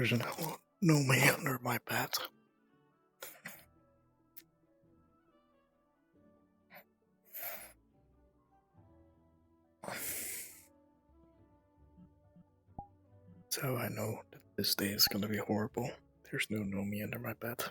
There's no man under my bed. So I know that this day is gonna be horrible. There's no me under my bed.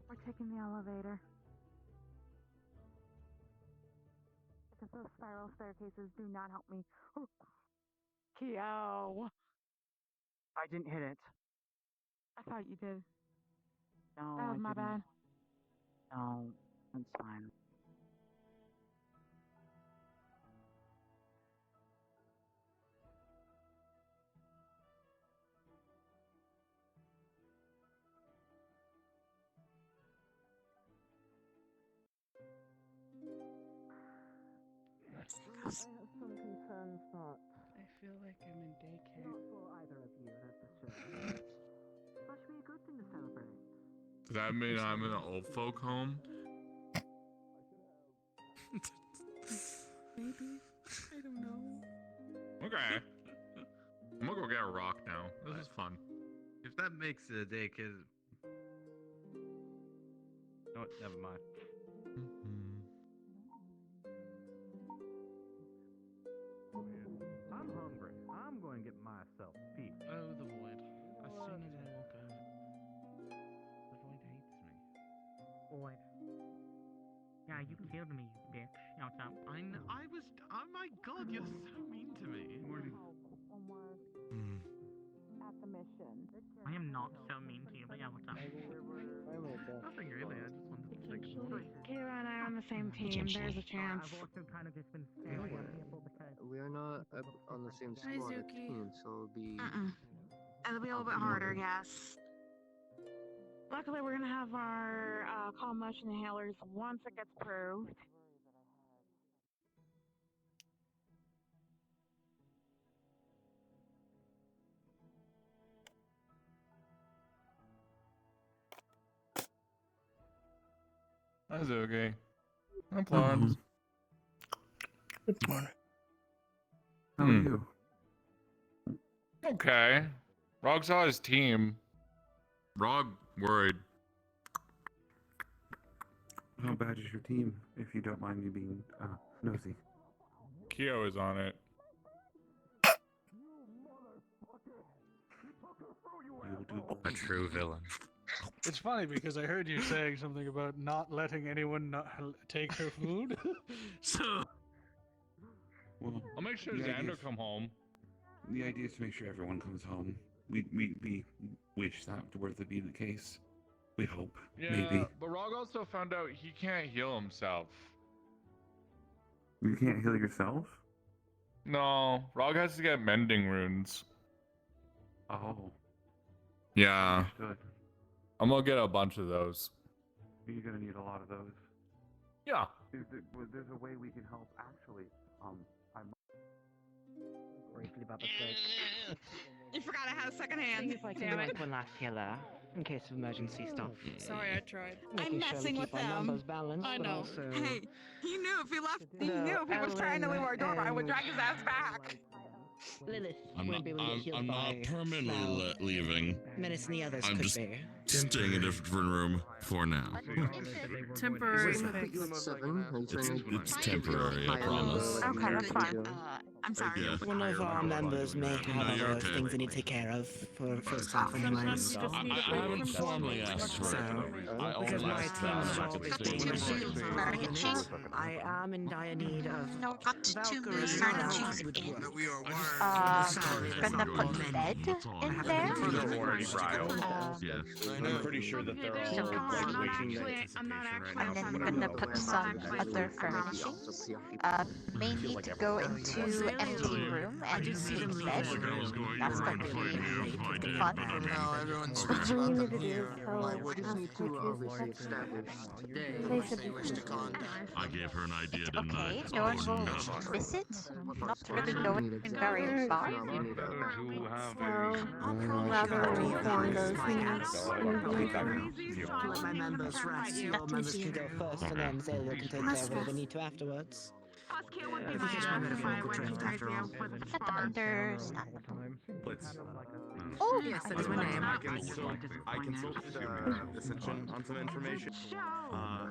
We're taking the elevator. Because those spiral staircases do not help me. Kyo! I didn't hit it. I thought you did. No, That was I my didn't. bad. No, that's fine. I have some concerns, but I feel like I'm in daycare. not for either of you, that's for sure. That should be a good thing to celebrate. Does that mean I'm in an old folk home? Maybe. I don't know. Okay. I'm gonna go get a rock now. This is fun. If that makes it a day, kid. No, never mind. I'm hungry. I'm going to get myself pizza. Oh, the void. As soon as I woke up. The void hates me. Boy. Yeah, you killed me, you bitch. No, it's not. I was. Oh my god, you're so mean to me. At the mission. I am not so mean to you, but yeah, what's up? Nothing really. I just wanted to say good morning. Kira and I are on the same team. There's a chance. I've also kind of just been staring at people because We are not on the same Hi, squad as Zuki. team, so it'll be. It'll be a little bit harder, yes. Luckily, we're gonna have our call motion inhalers once it gets approved. That's okay. I'm Florence. Good morning. How are you? Okay. Rog saw his team. Rog worried. How bad is your team, if you don't mind me being nosy? Kyo is on it. You'll do A true villain. It's funny because I heard you saying something about not letting anyone take her food. So Well, I'll make sure the idea Xander is- come home. The idea is to make sure everyone comes home. We wish that were to be the case. We hope. Yeah, Maybe. but Rog also found out he can't heal himself. You can't heal yourself? No, Rog has to get mending runes. Oh. Yeah, Good. I'm gonna get a bunch of those. You're gonna need a lot of those. Yeah. There's a way we can help, actually. Briefly about the trick. You forgot I had a second hand. If I can Damn do it. one last healer, in case of emergency stuff. Sorry, I tried. Making I'm sure we messing keep with our them. numbers balanced, I but know. also... Hey, he knew if he left, he No, knew if he was trying to leave our door, I would and- drag his ass back. Lilith I'm won't not. be able to get healed I'm by not permanently Mal. leaving. Menace and the others I'm could just be. staying in a different room for now. Temporary Is it fix. at 7? Are you trying to It's temporary, I higher promise. number, Okay, like, that's we fine. do? I'm sorry. Yeah. One of our members may have No, you're other okay. things they need to take care of for staff anyways. Sometimes you just need a I break haven't from formally going asked for So, it. I because my almost team's asked job if is I could being stay shield with for my units, I am in dire need of No, got to Valkyrie starting rounds cheese would in. work. Gonna put bed in there. already riled. Yeah. I'm pretty sure that they're all like waiting in I'm not anticipation right And now. then for gonna whatever put the some fuck other furnishings. May need to go into empty room and take bed. That's gonna be fun. No, everyone's about them here. Like, we just need to obviously establish days they wish to contact. I gave her an idea, It's didn't okay, I? no one will miss it. Not really going very far. I'll rather reform those Let my members rest. Your members can go first, and then Zaylia can take care of whatever they need to afterwards. I think it's my metaphorical drift after all. Understandable. Oh, yes, that is my name. I consulted Ascension on some information.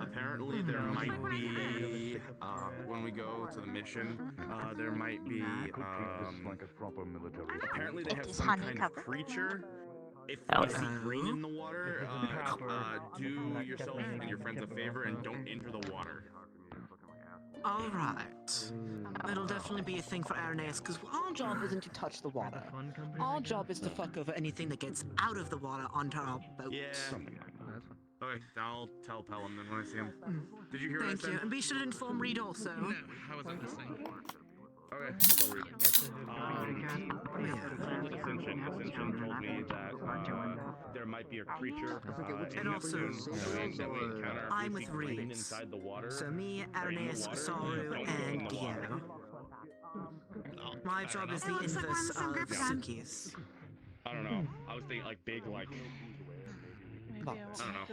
Apparently there might be, when we go to the mission, there might be, apparently they have some kind of creature. If you see green in the water, do yourself and your friends a favor and don't enter the water. Alright. It'll definitely be a thing for Aranais, because our job isn't to touch the water. Our job is to fuck over anything that gets out of the water onto our boat. Yeah. Okay, I'll tell Pelham then when I see him. Did you hear what I Thank said? you, and be sure to inform Reed also. No, I wasn't listening. Okay, I'll read it. Ascension told me that there might be a creature And also, that we encounter I'm we see with green Reeds. inside the water. So me, Or in the Aranais, water, Saru, don't and go in the water. Diego. My job is the inverse of Suki's. I don't know. I was thinking like big, like But I don't know.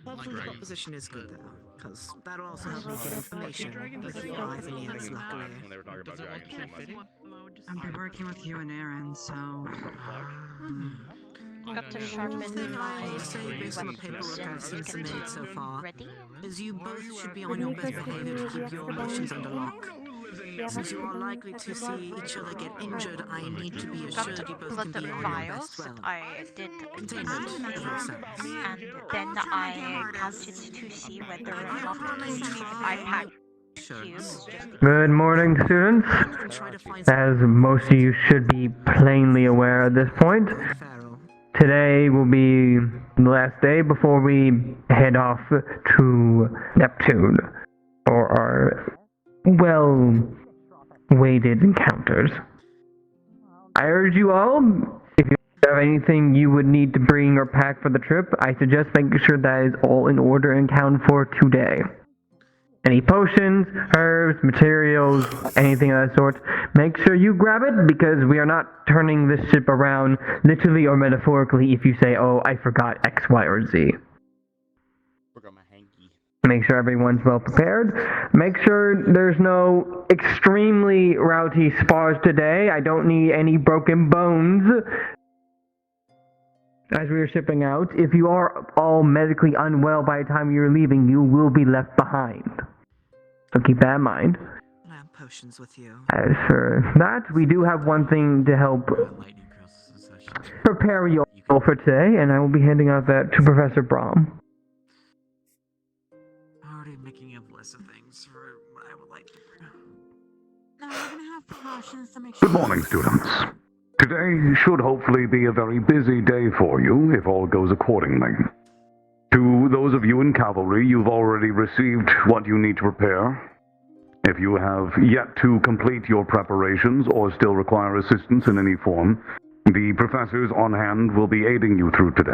hopefully the proposition is good though, because that'll also help me get information with your eyes and ears, luckily. When they were talking about dragons so much. I'll be working with you and Aaron, so. Got to sharpen my say based on the paperwork I've seen submitted so far, ready. is you both should be on your best behavior to keep your emotions under lock. Since you are likely to see each other get injured, I need to be Got assured to you both pull can the be on your files best well. I did Containment process. and then I counted to see whether or not I packed cubes. Good morning, students. As most of you should be plainly aware at this point, today will be the last day before we head off to Neptune for our well-weighted encounters. I urge you all, if you have anything you would need to bring or pack for the trip, I suggest making sure that is all in order and accounted for today. Any potions, herbs, materials, anything of that sort, make sure you grab it because we are not turning this ship around literally or metaphorically if you say, oh, I forgot X, Y, or Z. Forgot my hanky. Make sure everyone's well prepared. Make sure there's no extremely rowdy spars today. I don't need any broken bones. As we are shipping out, if you are all medically unwell by the time you're leaving, you will be left behind. So keep that in mind. I have potions with you. As for that, we do have one thing to help prepare you all for today, and I will be handing out that to Professor Brahm. Already making a list of things for what I would like to bring. No, we're gonna have precautions to make sure. Good morning, students. Today should hopefully be a very busy day for you if all goes accordingly. To those of you in cavalry, you've already received what you need to prepare. If you have yet to complete your preparations or still require assistance in any form, the professors on hand will be aiding you through today.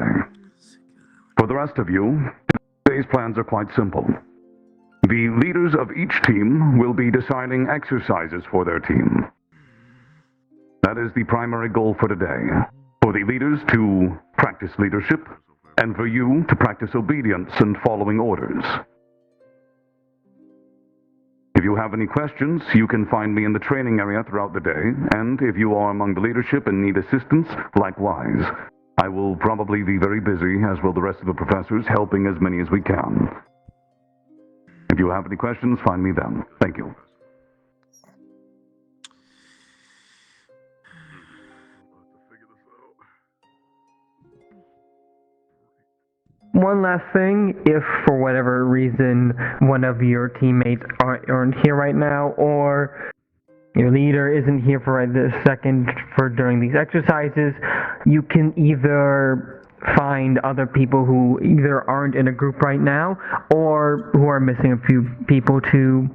For the rest of you, today's plans are quite simple. The leaders of each team will be deciding exercises for their team. That is the primary goal for today. For the leaders to practice leadership, and for you to practice obedience and following orders. If you have any questions, you can find me in the training area throughout the day, and if you are among the leadership and need assistance, likewise. I will probably be very busy, as will the rest of the professors, helping as many as we can. If you have any questions, find me then. Thank you. One last thing, if for whatever reason one of your teammates aren't here right now, or your leader isn't here for right this second for during these exercises, you can either find other people who either aren't in a group right now, or who are missing a few people to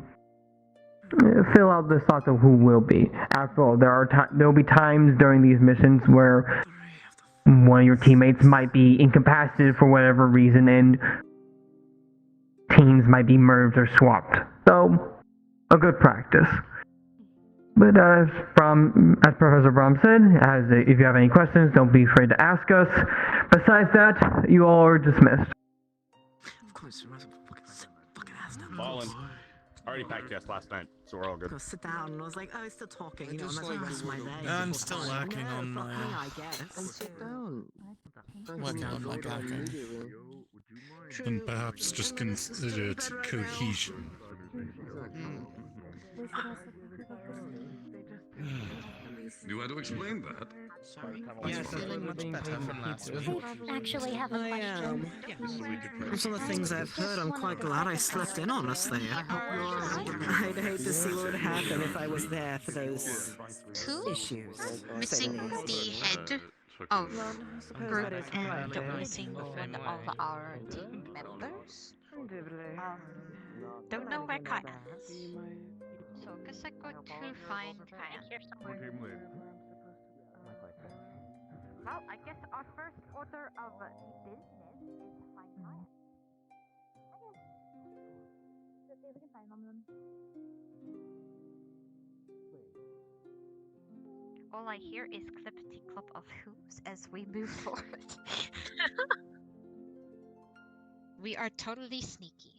fill out the slots of who will be. After all, there'll be times during these missions where one of your teammates might be incapacitated for whatever reason, and teams might be merged or swapped. So, a good practice. But as Professor Brahm said, if you have any questions, don't be afraid to ask us. Besides that, you all are dismissed. Of course, you must fucking ass down. Fallen. Already packed yes last night, so we're all good. Go sit down, and I was like, oh, he's still talking, you know, and like that's my leg. I'm still lacking on my. I guess. Sit down. Working on my gagging. And perhaps just consider it cohesion. You had to explain that. Sorry. Yes, I'm feeling much better from last week. I actually have a question. From some of the things I've heard, I'm quite glad I slipped in, honestly. I'd hate to see what would happen if I was there for those issues. Missing the head of group and missing one of our team members. Don't know where Kaya is. So I guess I go to find Kaya. Well, I guess our first order of business is to find Kaya. Okay. We can find them. All I hear is clippity clop of hooves as we move forward. We are totally sneaky.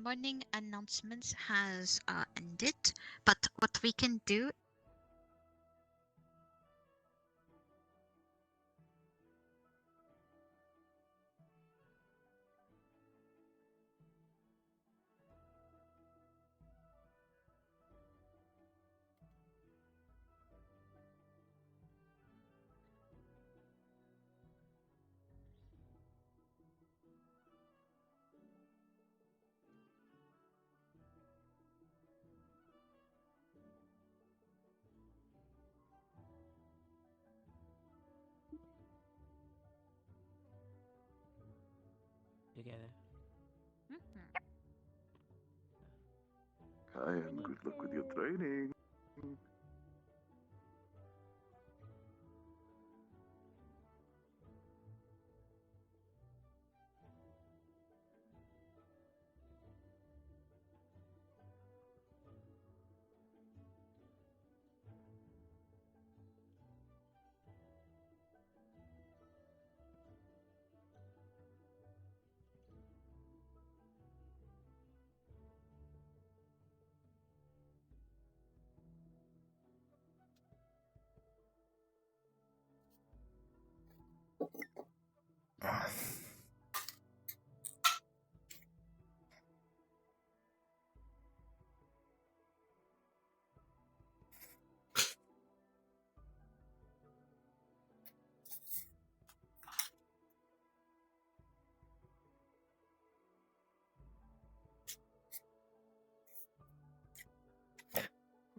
Morning announcements has ended, but what we can do. Together. Hi, and good luck with your training.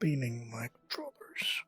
Cleaning my controllers.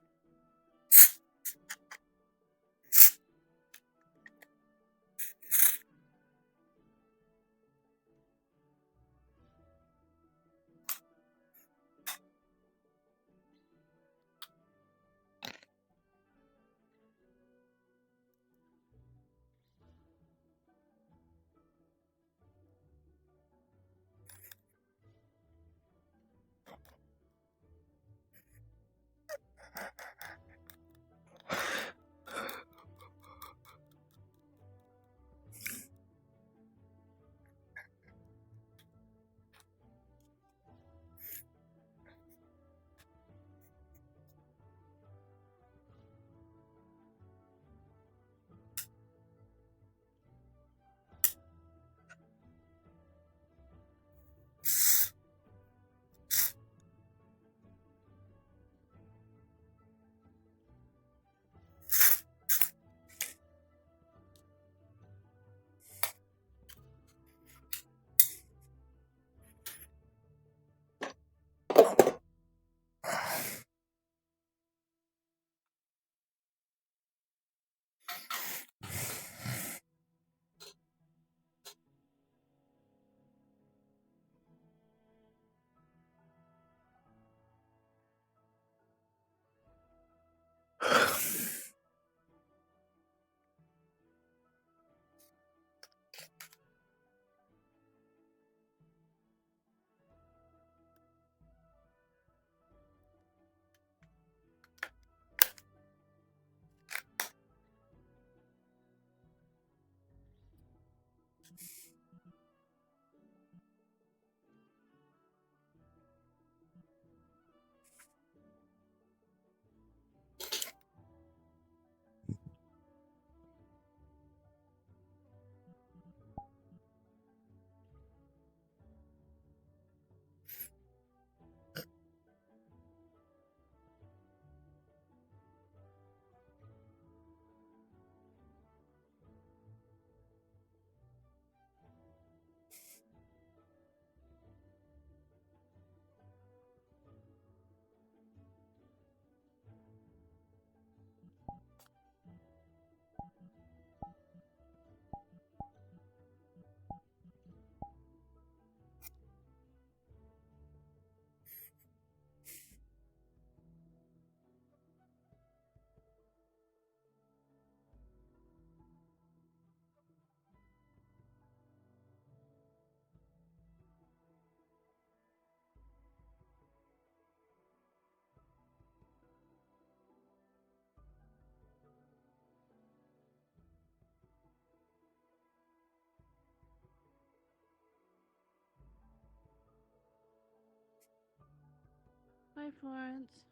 Hi, Florence.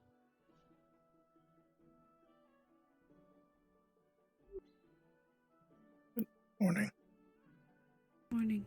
Morning. Morning.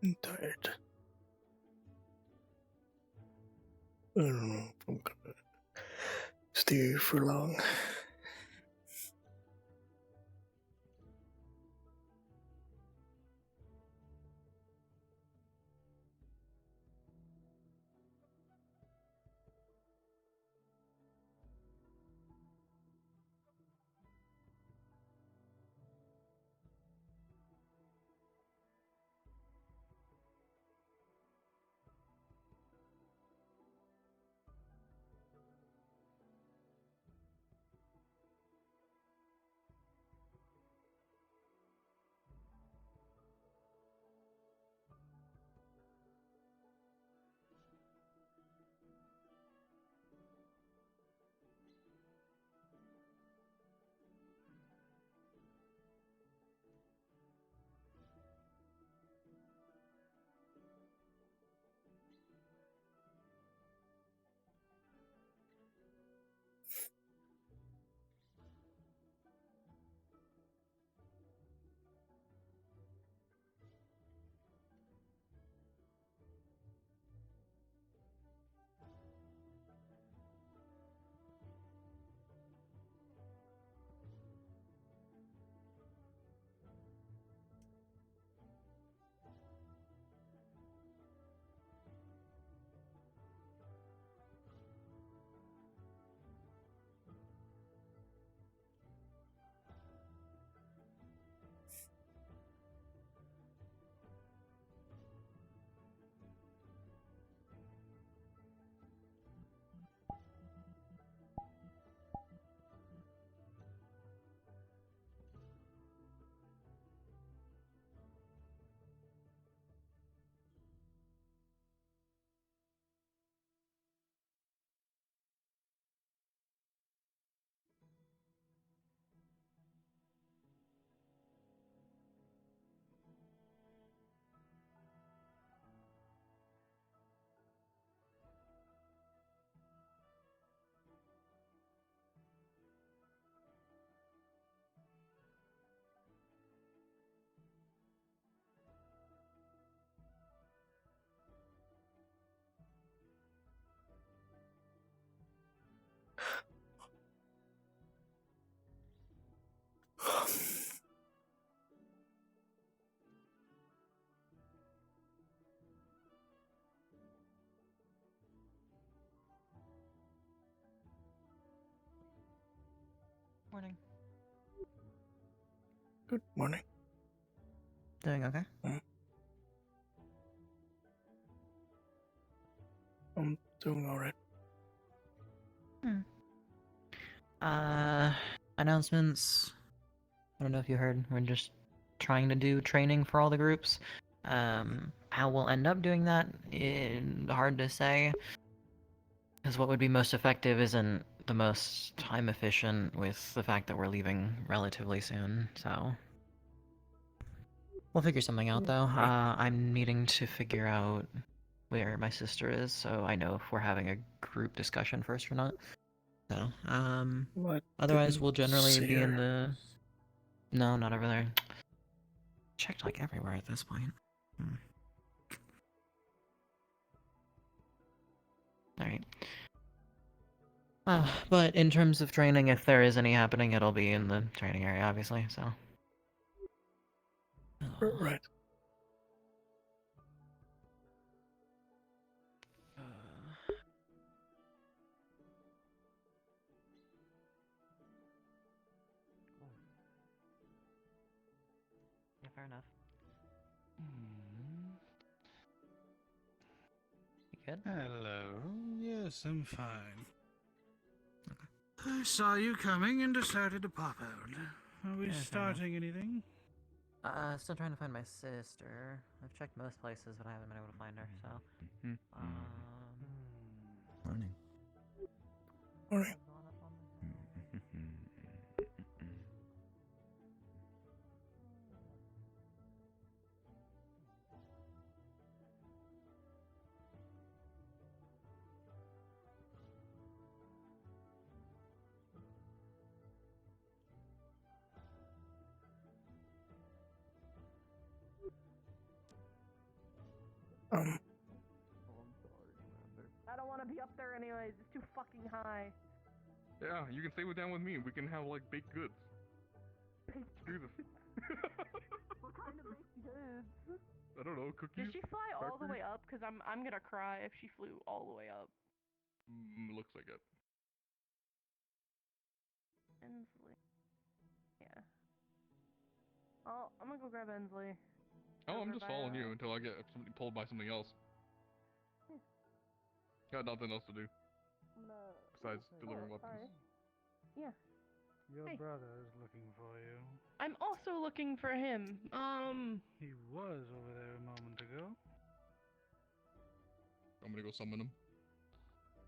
I'm tired. I don't know if I'm gonna stay here for long. Morning. Good morning. Doing okay? I'm doing alright. Announcements. I don't know if you heard. We're just trying to do training for all the groups. How we'll end up doing that, hard to say. Because what would be most effective isn't the most time efficient with the fact that we're leaving relatively soon, so. We'll figure something out though. I'm needing to figure out where my sister is, so I know if we're having a group discussion first or not. So, otherwise we'll generally be in the... No, not over there. Checked like everywhere at this point. Alright. But in terms of training, if there is any happening, it'll be in the training area, obviously, so. Right. Yeah, fair enough. You good? Hello. Yes, I'm fine. I saw you coming and decided to pop out. Are we starting anything? Still trying to find my sister. I've checked most places, but I haven't been able to find her, so. Morning. Morning. I don't want to be up there anyways. It's too fucking high. Yeah, you can stay down with me. We can have like baked goods. Do this. What kind of baked goods? I don't know, cookies. Did she fly all the crackers? way up? Cause I'm gonna cry if she flew all the way up. Looks like it. Ensley. Yeah. Oh, I'm gonna go grab Ensley. Oh, I'm Over just by, following you until I get pulled by something else. Got nothing else to do I'm gonna... besides delivering weapons. Sorry. Yeah. Your Hey. brother is looking for you. I'm also looking for him. He was over there a moment ago. I'm gonna go summon him.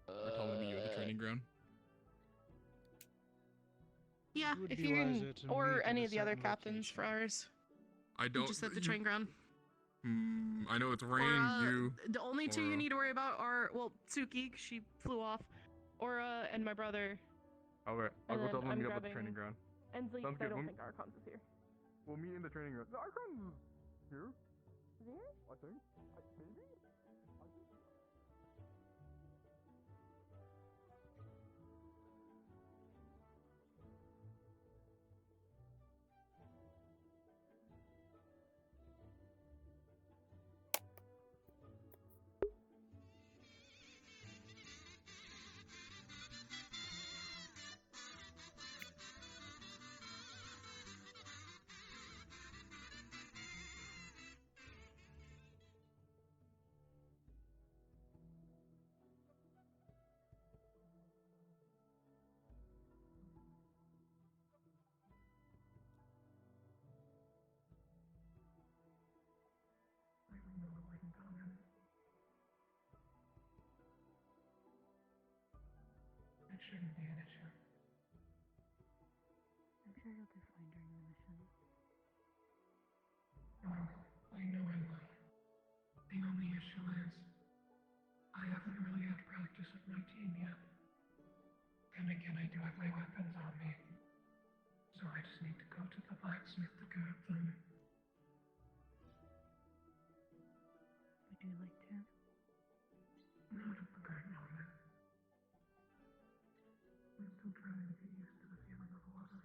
Or tell him to meet you at the training ground. Yeah, Would if be you're wiser in, to or meet at any a of the other certain captains for ours. I don't. Just at the train ground. I know it's Rain, you. The only two or, you need to worry about are, well, Tsuki, she flew off, Aura, and my brother. Alright, I'll And go then tell them to I'm meet up at the grabbing training ground. Ensley, Sounds because I good. don't think Archon's is here. We'll meet in the training ground. The Archon's here, Is he here? I think. Maybe? It shouldn't be an issue. I'm sure you'll do fine during the mission. I know I will. The only issue is, I haven't really had practice with my team yet. And again, I do have my weapons on me. So I just need to go to the blacksmith to grab them. Would you like to? Not at the current moment. I'm still trying to get used to the feeling of water.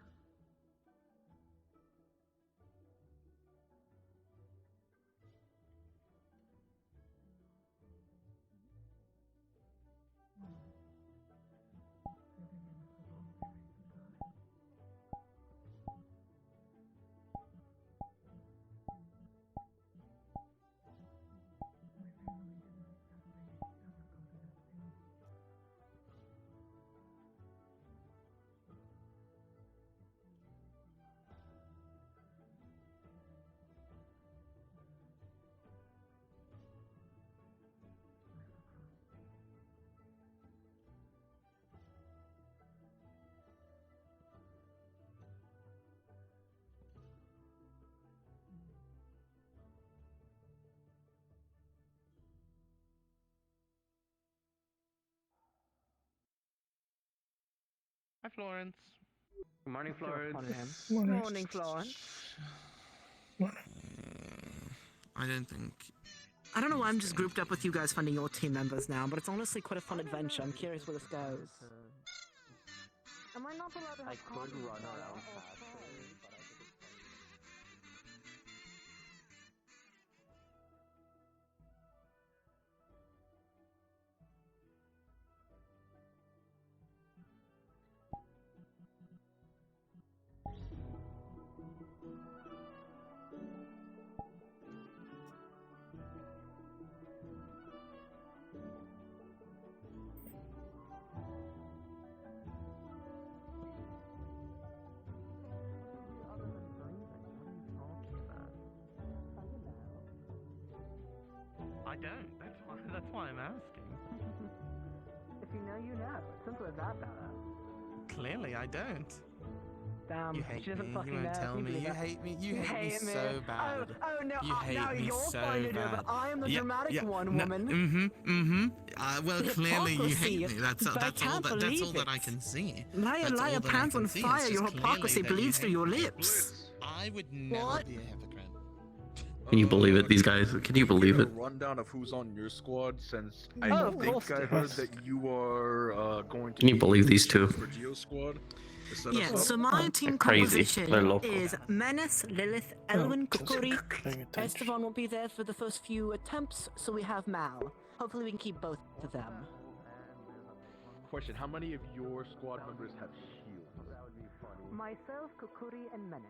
Hi, Florence. Good morning, Florence. Morning, Florence. I don't think. I don't know why I'm just grouped up with you guys funding your team members now, but it's honestly quite a fun adventure. I'm curious where this goes. Am I not allowed to have I could run around past I don't. That's why I'm asking. If you know, you know. It's simple as that, Bella. Clearly, I don't. Damn, You hate she doesn't me. fucking You won't know. tell Can you me. believe You that? hate me. You hate me so bad. Oh no, You hate now me you're so fine to do, bad. but I am the Yeah, dramatic yeah, one, no, woman. Well, clearly you hate Hypocrisy. me. That's But I all can't that. That's all believe that I it. can see. Liar, That's liar, all that I pants can on see. fire. It's Your just clearly hypocrisy that you bleeds hate through your me. lips. I would never What? be a hypocrite. Can you believe it? These guys. Can you believe it? A rundown of who's on your squad, since I of think course, I yes. heard that you are going to. Can you believe these two? For Geo squad. to set Yeah, us up? so my team They're crazy. composition They're local. is Menace, Lilith, Elwin, Kukuri. Esteban won't be there for the first few attempts, so we have Mal. Hopefully we can keep both of them. Question: how many of your squad members have shields? Myself, Kukuri, and Menace.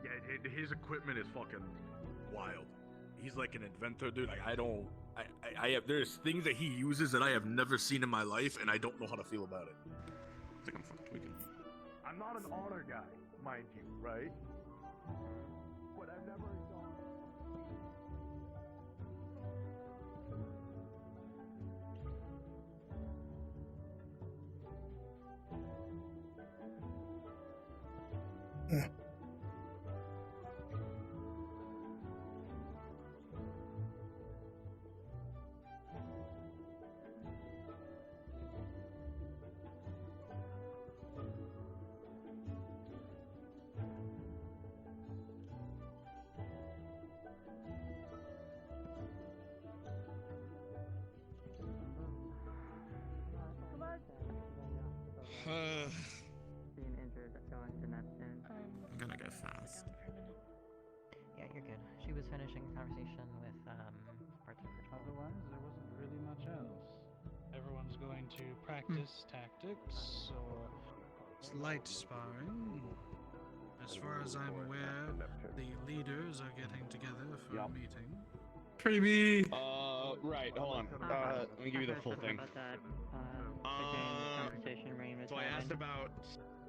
Yeah, his equipment is fucking wild. He's like an inventor, dude. Like I have. There's things that he uses that I have never seen in my life, and I don't know how to feel about it. I think I'm fucked. We can. I'm not an honor guy, mind you, right? But I've never done. Being injured, going to Neptune. I'm gonna go fast. Yeah, you're good. She was finishing a conversation with parts of her tribe. Otherwise, there wasn't really much else. Everyone's going to practice tactics or light sparring. As far as I'm aware, the leaders are getting together for a meeting. Freebie! Right, hold on. Let me give you the full thing. So I asked about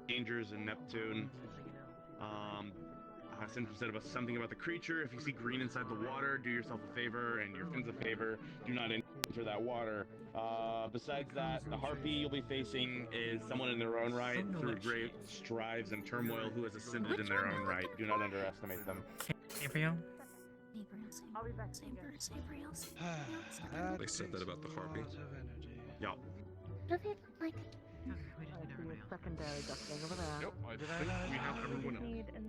dangers in Neptune. I said about something about the creature. If you see green inside the water, do yourself a favor and your friends a favor. Do not enter that water. Besides that, the harpy you'll be facing is someone in their own right through great strives and turmoil who has ascended in their own right. Do not underestimate them. Gabriel? I'll be back. They said that about the harpy. Yeah. Does it like? Secondary duckling over there. Yep, I think we have everyone else.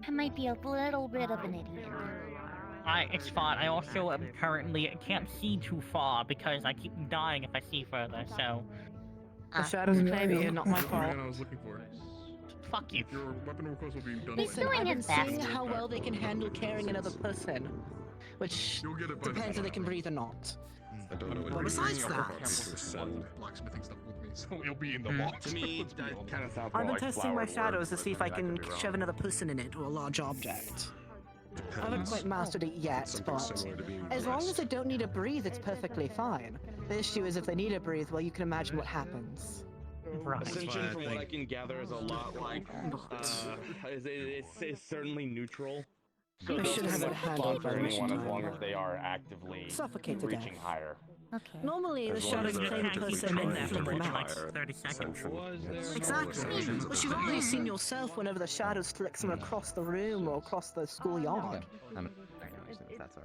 I might be a little bit of an idiot. It's fine. I also currently can't see too far because I keep dying if I see further, so... The shadows claim you, not my fault. I was looking for. Fuck you. Your weapon request will be done. Listen, I've been seeing how well they can handle carrying another person, which depends if they can breathe or not. I don't know. But besides that, blacksmithing stuff with me, so you'll be in the box. To me, that kind of sounds I've been like testing my flowered shadows to words, see if but I that can could be wrong. shove another person in it or a large object. I haven't quite mastered it yet, Something but similar to being as long dressed. as I don't need to breathe, it's perfectly fine. The issue is if they need to breathe, well, you can imagine what happens. Ascension, from what I can gather, is a lot like it's certainly neutral. So We they'll should have pretty it much handled sponsor by anyone as lunchtime. long as they are actively Suffocate to reaching death. higher. Okay. Normally, the As long shadows as they're claim a actively person and trying flick to them reach out. higher 30 seconds. Exactly. But you've already seen yourself whenever the shadows flick someone across the room or across the schoolyard.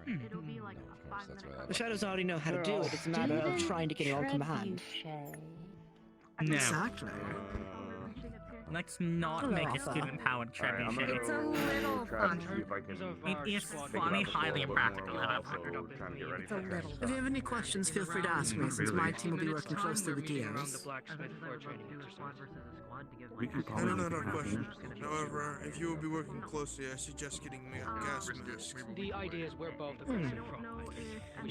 It'll be like a 5-minute. The shadows already know how to do it. It's a matter of trying to get it on command. Exactly. Let's not make a student-powered trebuchet. It's a little fun. It is funny, highly impractical, however. It's a little. If you have any questions, feel free to ask me, since my team will be working closely with Gears. We can No, probably no, make no it happen. question. However, if you will be working closely, I suggest getting me a gas mask. The idea is we're both Do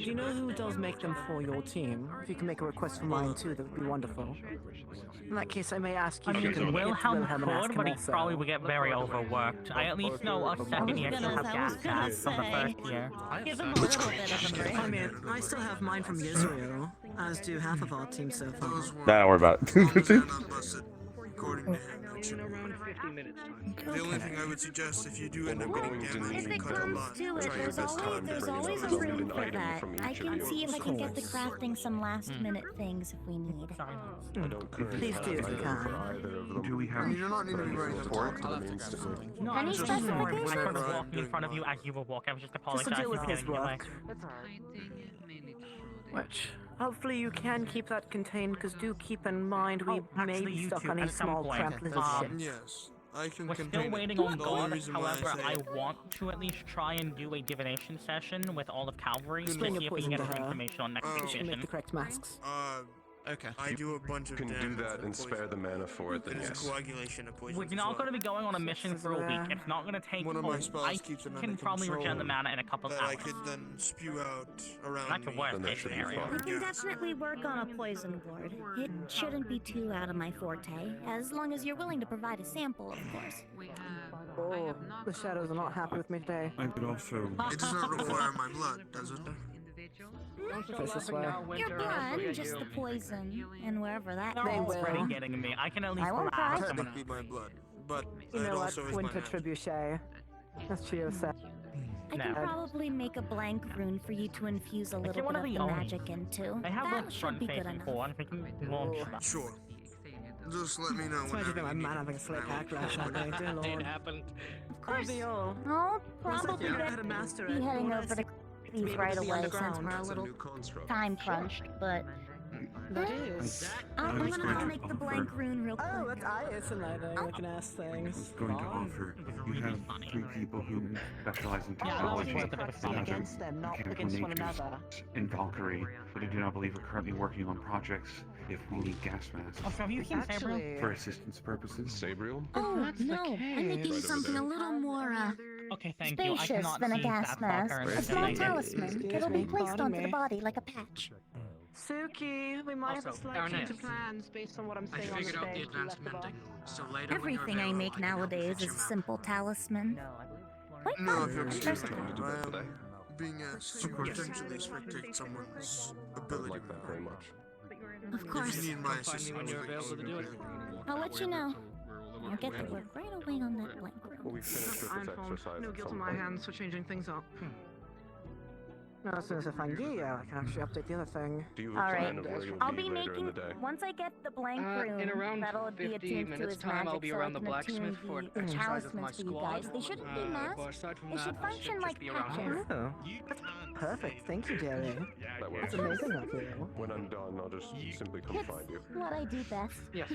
you know who does make them for your team? If you can make a request for mine too, that would be wonderful. In that case, I may ask you I if you mean, can Wilhelm and ask could, him but he also. probably would get very overworked. I at least know us second years still have gas masks from the first year. Give him a little bit of a break. I mean, I still have mine from Israel, as do half of our team so far. Don't worry about it. According to him, it should be around 50 minutes time. The only thing I would suggest if you do end up getting damaged, If it cut a comes lot. to it, Try your best time to there's bring always it a over. room for that. I can see if I can get the crafting some last minute things if we need. Please do if you can. Do we have You're not need to be wearing the top. No, I Any was just I specifications? was walking in front of you as you were walking. I was just Just to apologizing deal with for his getting in your way. work. Which, hopefully you can keep that contained, because do keep in mind we may actually, be you stuck two, on a at some small point, cramped little ship. Yes, I can We're contain still waiting it. on The only God, reason why however, say I it. want to at least try and do a divination session with all of Calvary to see Explain your if we can poison get to any her. information on next She can edition. make the correct masks. Okay. I do a bunch of can damage. do that and spare the mana for it, then It is yes. coagulation of poison. We're not going to be going on a mission for a week. It's not going to take One of my long. spells I keeps them can under probably control regen the mana in a couple of that I hours. could then spew out around That's a me. worst case scenario. We can definitely work on a poison board. It shouldn't be too out of my forte, as long as you're willing to provide a sample, of course. Oh, the shadows are not happy with me today. I could also. It does not require my blood, does it? This way. Your blood, just the poison, and wherever that They're goes already from. getting me. I can at least I won't blast cry. someone That would be my blood, but You it know what, also is my Winter magic. Trebuchet. As Trio said. I can probably make a blank rune for you to infuse a little one bit of of the the only- magic into. They have That like should be good front-facing enough. form. We can launch that. Sure. Just let me know It's magic whenever that my you need man it. having a slight I will backlash on me, dear lord. It happened. Of course. I'll I'll probably learn how to master it. be heading Well, over to it's these able right to be away since underground. we're a That's a little new construct. time crunched, but That is. I'm gonna make the blank rune real quick. Oh, that's isolating. I can ask I was things. going to offer. You have three people who specialize in Yeah, technology, I was practicing magic, against them, not mechanical against one natures, another. and Valkyrie, but I do not believe we're currently working on projects if we need gas masks. Oh, so have you seen Sabriel? For assistance purposes. Sabriel? Oh, no, I'm making something a little more, Okay, thank you. I spacious cannot than a see gas that mask. fucker A until small they- talisman. It'll be placed onto the body like a patch. Suki, we might have a Also, slight Baroness. change of plans based on what I'm I saying on the figured out the stage. advanced mending, so later when you're Everything I available, make I can help nowadays fix is a your simple talisman. Quite No, fun if you're and excused, versatile. I am being asked to potentially spectate someone's ability. like that very much. Of course. If you need my Find me assistance, when you're available to do it. I'll let you know. I'll get to work right away on that blank Well, rune. we finished with I'm this informed. exercise No at guilt some on my point. hands for changing things up. Now, as soon as I find Gio, I can actually update the other thing. Do you have a Alright, plan of where you'll I'll be be later in making, the day? once I get the blank rune, In around that'll be 50 attuned to minutes his time, magic, I'll be so around I the can blacksmith attune for the exercises with my talismans for you squad. guys. They shouldn't be But masked. aside from They that, should I function should like just be around patches. here. Oh, that's perfect. Thank you, Jerry. That works. That's amazing of you. When I'm done, I'll just simply come find you. What I do best. Yes.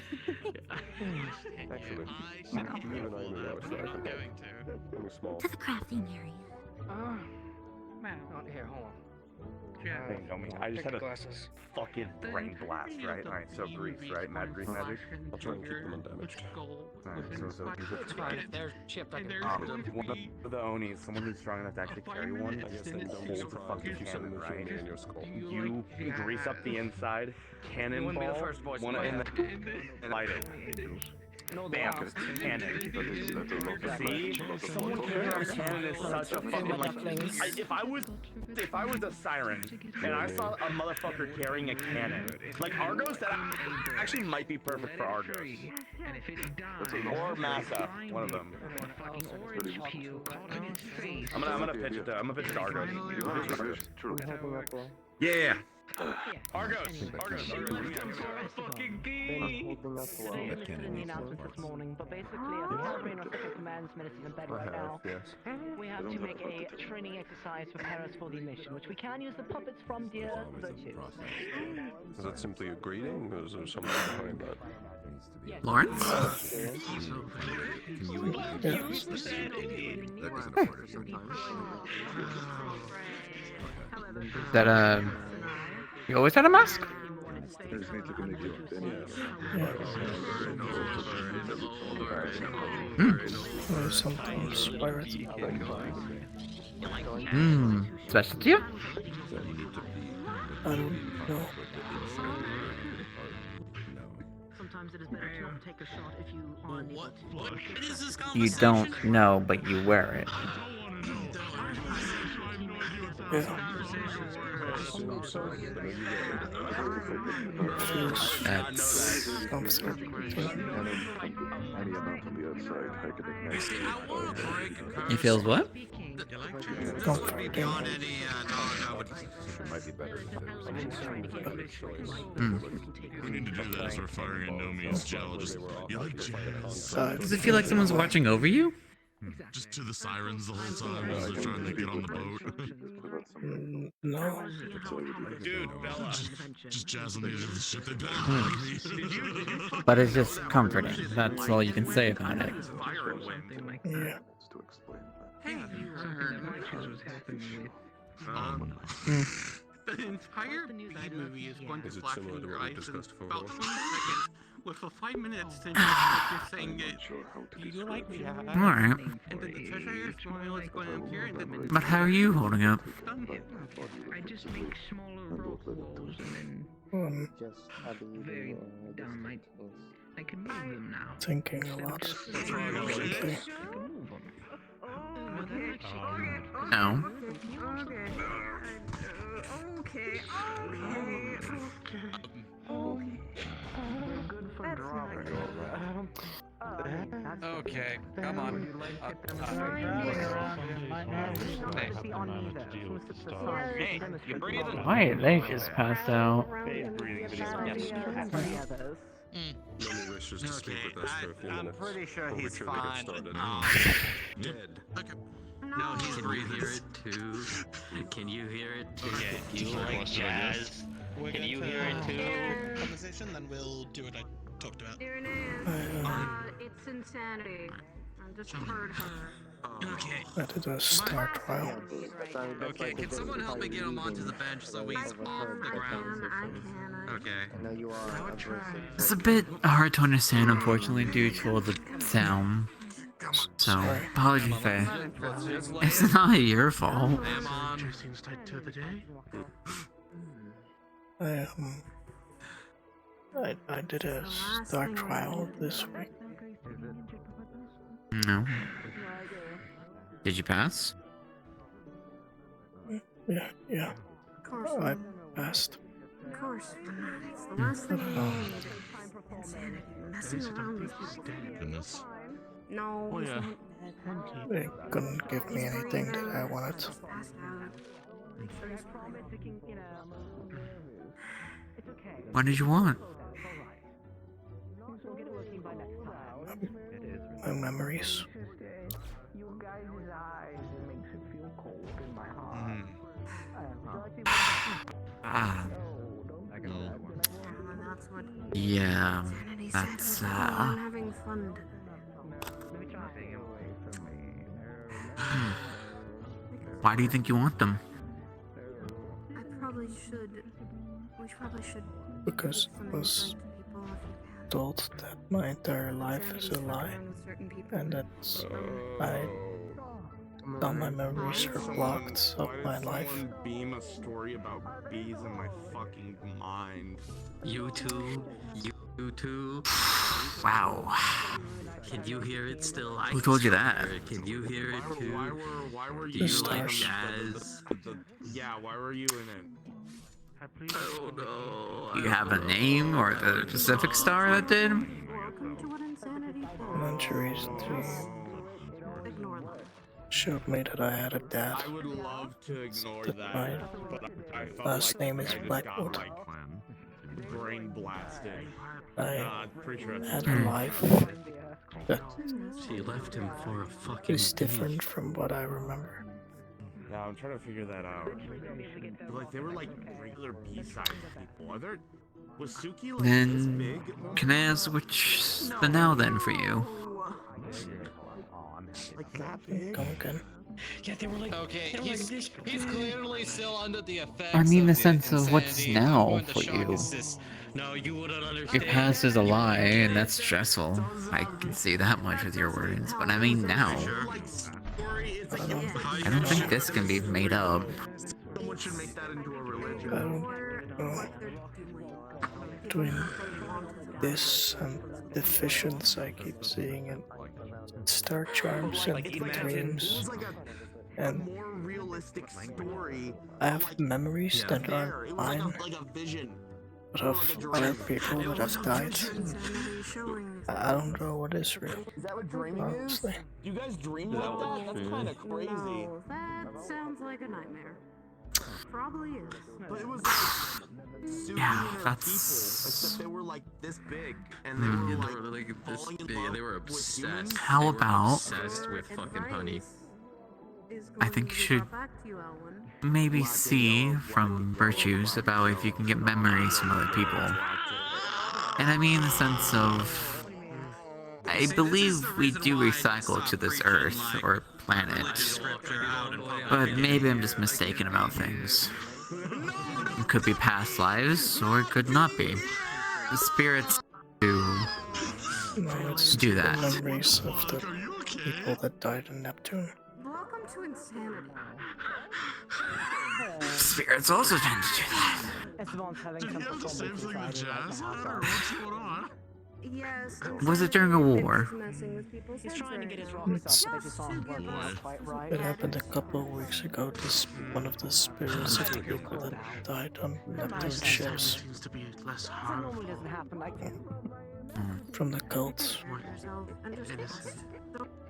Actually, Now, you and I know outside can help. Only small. to the crafting area. Man, here, hold on. Hey, you know me. I just Take had the a glasses. fucking brain blast, right? Alright, so grease, right? Mad grease magic. I'll try and keep them undamaged. Alright, so he's It's fine. If they're chipped, I can one of the Onis, someone who's strong enough to actually carry one, I guess then don't be holds a surprised fucking if you cannon, suddenly right? feel me in your skull. You grease up the inside, You cannonball, wouldn't be the first voice one to in do the light it. Bam. Cannon. See? Someone carrying a cannon is such a fucking like. If I was a siren and I saw a motherfucker carrying a cannon, like Argos, that actually might be perfect for Argos. Or Massa, one of them. I'm gonna pitch it to. I'm gonna pitch it to Argos. Yeah. Argos. Fucking key. In the announcements this morning, but basically, as the Calvary and our second command's medicine in bed right now, we have to make a training exercise to prepare us for the mission, which we can use the puppets from Dear Virtue. Is that simply a greeting, or is there something behind that? Lawrence? That, you always had a mask? Sometimes pirates. Special to you? I don't know. Sometimes it is better to not take a shot if you are unable to. You don't know, but you wear it. That's... He feels what? We need to do that as we're firing a Nomi's gel. Just, you like jazz? Does it feel like someone's watching over you? Just to the sirens the whole time as they're trying to get on the boat. No. Dude, Bella. Just jazz on the edge of the ship. They better But it's just comforting. That's all you can say about it. Yeah. The entire Bead movie is going to flash in your eyes in about 20 seconds with for 5 minutes to you're saying it. Do you like me? Alright. And then the treasure smile is going to appear and then But how are you holding up? I just make smaller rock walls and then very down I can move them now. Thinking a lot. No. Okay, come on. Hey, you breathing? Why are they just passed out? Nomi wishes to speak with us for a few minutes. pretty sure Or we he's truly get fine. started. Dead. Okay. No, he's can breathing. you hear it too? Can you hear it too? Okay, Do you like jazz? We're Can going you to hear it too? conversation, then we'll do what I talked about. There it is. It's insanity. I just heard her. Okay. I did a star trial. Okay, can someone help me get him onto the bench so he's off the ground? Okay. It's a bit hard to understand, unfortunately, due to all the sound. So, apologies if it's not your fault. I did a star trial this week. No. Did you pass? Yeah. Of course. I passed. Of course. It's the last thing we need. Insanity. Messing around with people. Goodness. No, he's not dead. They couldn't give me anything that I wanted. Just passed out. I'm sure he's fine. What did you want? My memories. Ah. Yeah, that's I'm having fun today. Why do you think you want them? I probably should. We probably should. Because I was told that my entire life is a lie, and that all my memories are blocked of my life. Beam a story about bees in my fucking mind. You two, You too. Wow. Can you hear it still? I Who told you that? hear it. Can you hear it too? Why were Do you you like stars. jazz? Yeah, why were you in it? Oh no. Do you have a name or the Pacific Star that did? Welcome to an insanity Injuries showed me that I had a dad. I would love to ignore that, My but I felt last like name is I just Blackwood. got like brain blasted. I Pretty sure had a life that She left him for a fucking is different from what I remember. Yeah, I'm trying to figure that out. But, like, they were like regular B-side people. Are there? Was Suki like this Then, big? can I ask which the now then for you? Like that big? Duncan. Yeah, they were like. Okay, he's clearly still under the effects. I mean, of the sense of what's insanity. I'm now going to for shock you. assist. No, you wouldn't Your understand. past is a lie, and that's stressful. I can see that much with your words, but I mean now. I don't think this can be made up. Someone should make that into a religion. I don't know. Between this and the visions I keep seeing in star charms and the dreams, and More realistic story. I have memories that aren't mine, Like a vision. but of other people that have died. I don't know what is real. Is that what dreaming honestly. is? You guys dream like that? That's kind of crazy. No, that sounds like a nightmare. Probably is. But it was like Suki Yeah, and her that's- people, except they were like this big, and they were like this falling in big. love They were with obsessed. humans. How They were about- obsessed with fucking honey? I think you should maybe see from virtues about if you can get memories from other people. And I mean the sense of, I believe we do recycle to this earth or planet, but maybe I'm just mistaken about things. It could be past lives, or it could not be. The spirits do No, it's do the that. memories of the people that died in Neptune. Welcome to insanity. Spirits also tend to do that. Esteban's having some You have the same thing with jazz? I don't know what's going on. Yes. Was it during a war? He's trying to get his rocks up, but they just aren't working quite right. It happened a couple of weeks ago. One of the spirits of the people that died on Neptune ships Seems to be less That harmful. normally doesn't happen. Like, from the cult.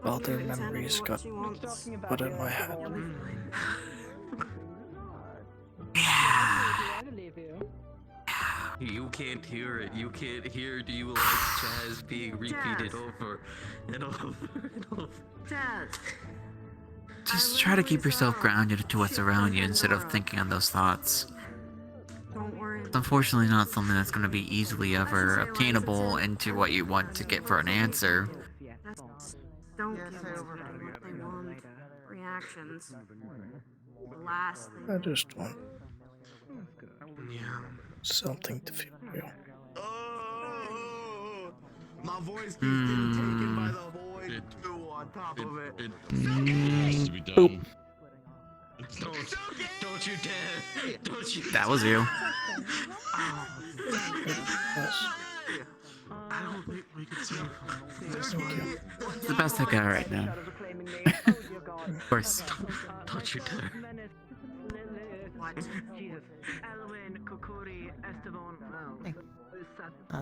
All their memories got put in my head. You can't hear it. You can't hear. Do you like jazz being repeated over and over and over? Jazz. Just try to keep yourself grounded to what's around you instead of thinking on those thoughts. Don't worry. It's unfortunately not something that's going to be easily ever obtainable into what you want to get for an answer. Don't give them what they want. Reactions. The last thing. I just want something to feel real. Oh, my voice keeps getting taken by the void too on top of it. Needs to be done. Don't you dare! Don't you? That was you. Yes. I don't think we can see this one. It's the best I got right now. Of course. Don't you dare. Jesus. Elwin, Kokori, Esteban,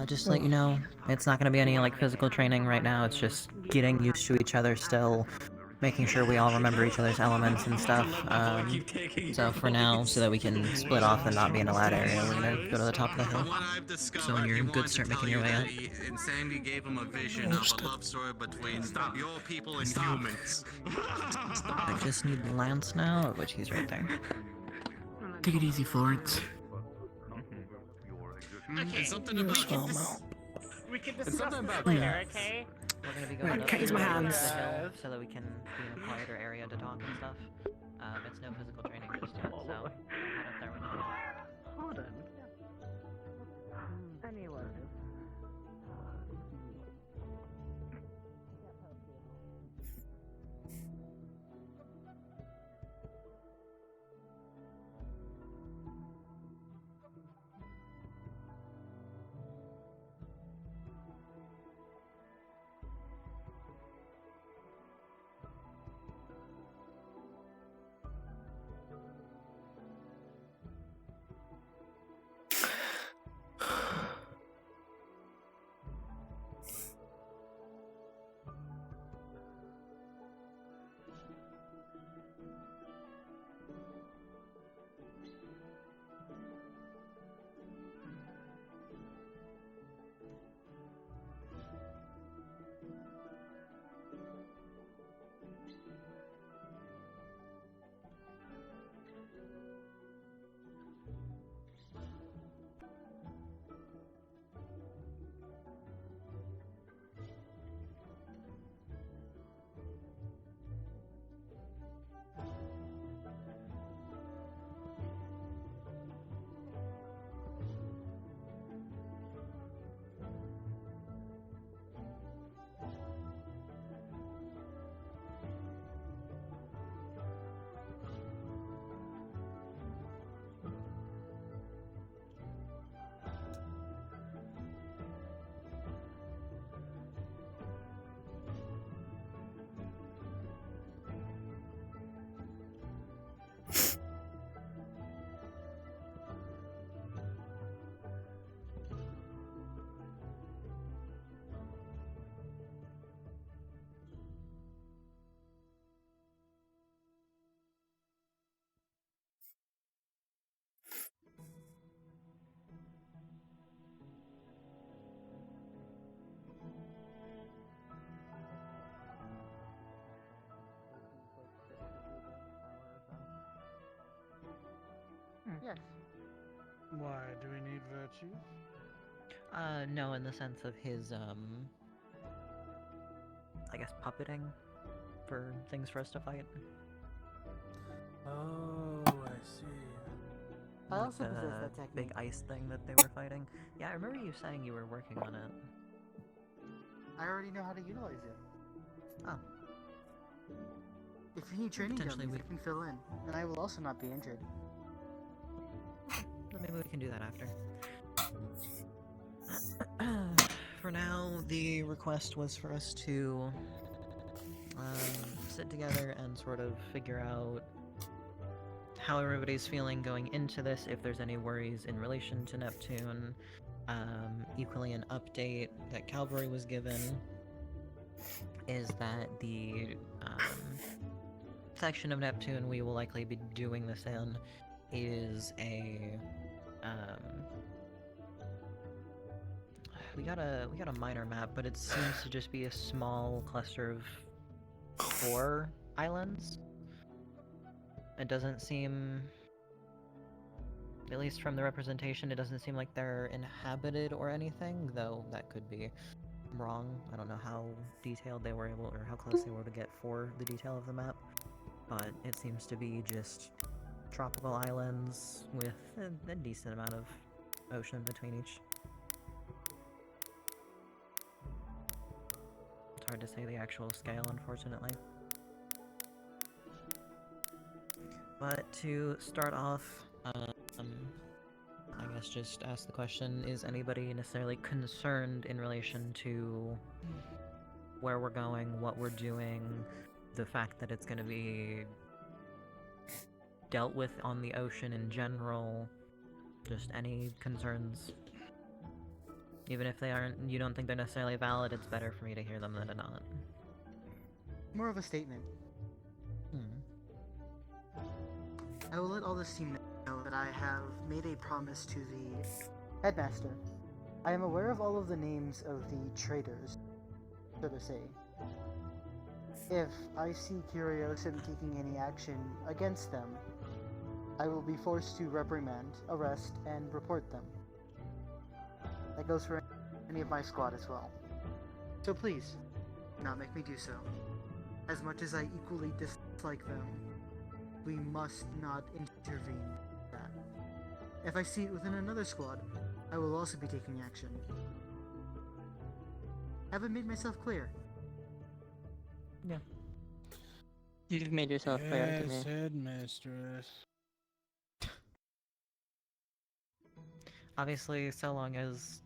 Just to let you know, it's not going to be any like physical training right now. It's just getting used to each other still, making sure we all remember each other's elements and stuff. So for now, so that we can split off and not be in a loud area, we're gonna go to the top of the hill. From what I've discovered, So when you're he good, wanted start to making tell your way you up. that Insanity gave him a vision of a love story between your people and humans. I just need Lance now, which he's right there. Take it easy, Florence. Okay, something about Well, Mel. We can It's discuss something this about later, that. okay? We're gonna be going up Case to my the hands. hill so that we can be in a quieter area to talk and stuff. It's no physical training just yet, so head up there when you're ready. Hold on. Anyway. Yes. Why, do we need virtues? No, in the sense of his, I guess puppeting for things for us to fight. Oh, I see. I Like also the possess that technique. big ice thing that they were fighting. Yeah, I remember you saying you were working on it. I already know how to utilize it. Oh. If you need training Potentially dummies, we- I can fill in, and I will also not be injured. Well, maybe we can do that after. For now, the request was for us to sit together and sort of figure out how everybody's feeling going into this, if there's any worries in relation to Neptune. Equally, an update that Calvary was given is that the section of Neptune we will likely be doing this in is a we got a minor map, but it seems to just be a small cluster of 4 islands. It doesn't seem, at least from the representation, it doesn't seem like they're inhabited or anything, though that could be wrong. I don't know how detailed they were able, or how close they were to get for the detail of the map, but it seems to be just tropical islands with a decent amount of ocean between each. It's hard to say the actual scale, unfortunately. But to start off, I guess just ask the question, is anybody necessarily concerned in relation to where we're going, what we're doing, the fact that it's going to be dealt with on the ocean in general, just any concerns? Even if they aren't, you don't think they're necessarily valid, it's better for me to hear them than to not. More of a statement. I will let all this team know that I have made a promise to the headmaster. I am aware of all of the names of the traitors, so to say. If I see Curiosum taking any action against them, I will be forced to reprimand, arrest, and report them. That goes for any of my squad as well. So please, do not make me do so. As much as I equally dislike them, we must not intervene in that. If I see it within another squad, I will also be taking action. Have I made myself clear? Yeah. You've made yourself clear to me. Yes, headmistress. Obviously, so long as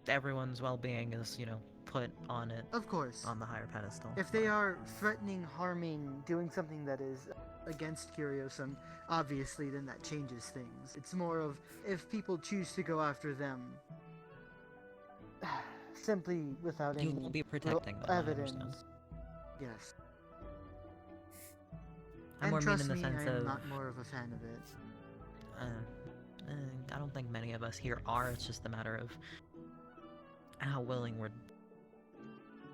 everyone's well-being is, you know, put on it. Of course. On the higher pedestal. If they are threatening, harming, doing something that is against Curiosum, obviously then that changes things. It's more of, if people choose to go after them, simply without You any will be protecting them, evidence. I understand. Yes. I And more mean trust in the me, sense I'm of not more of a fan of it. I don't think many of us here are. It's just a matter of how willing we're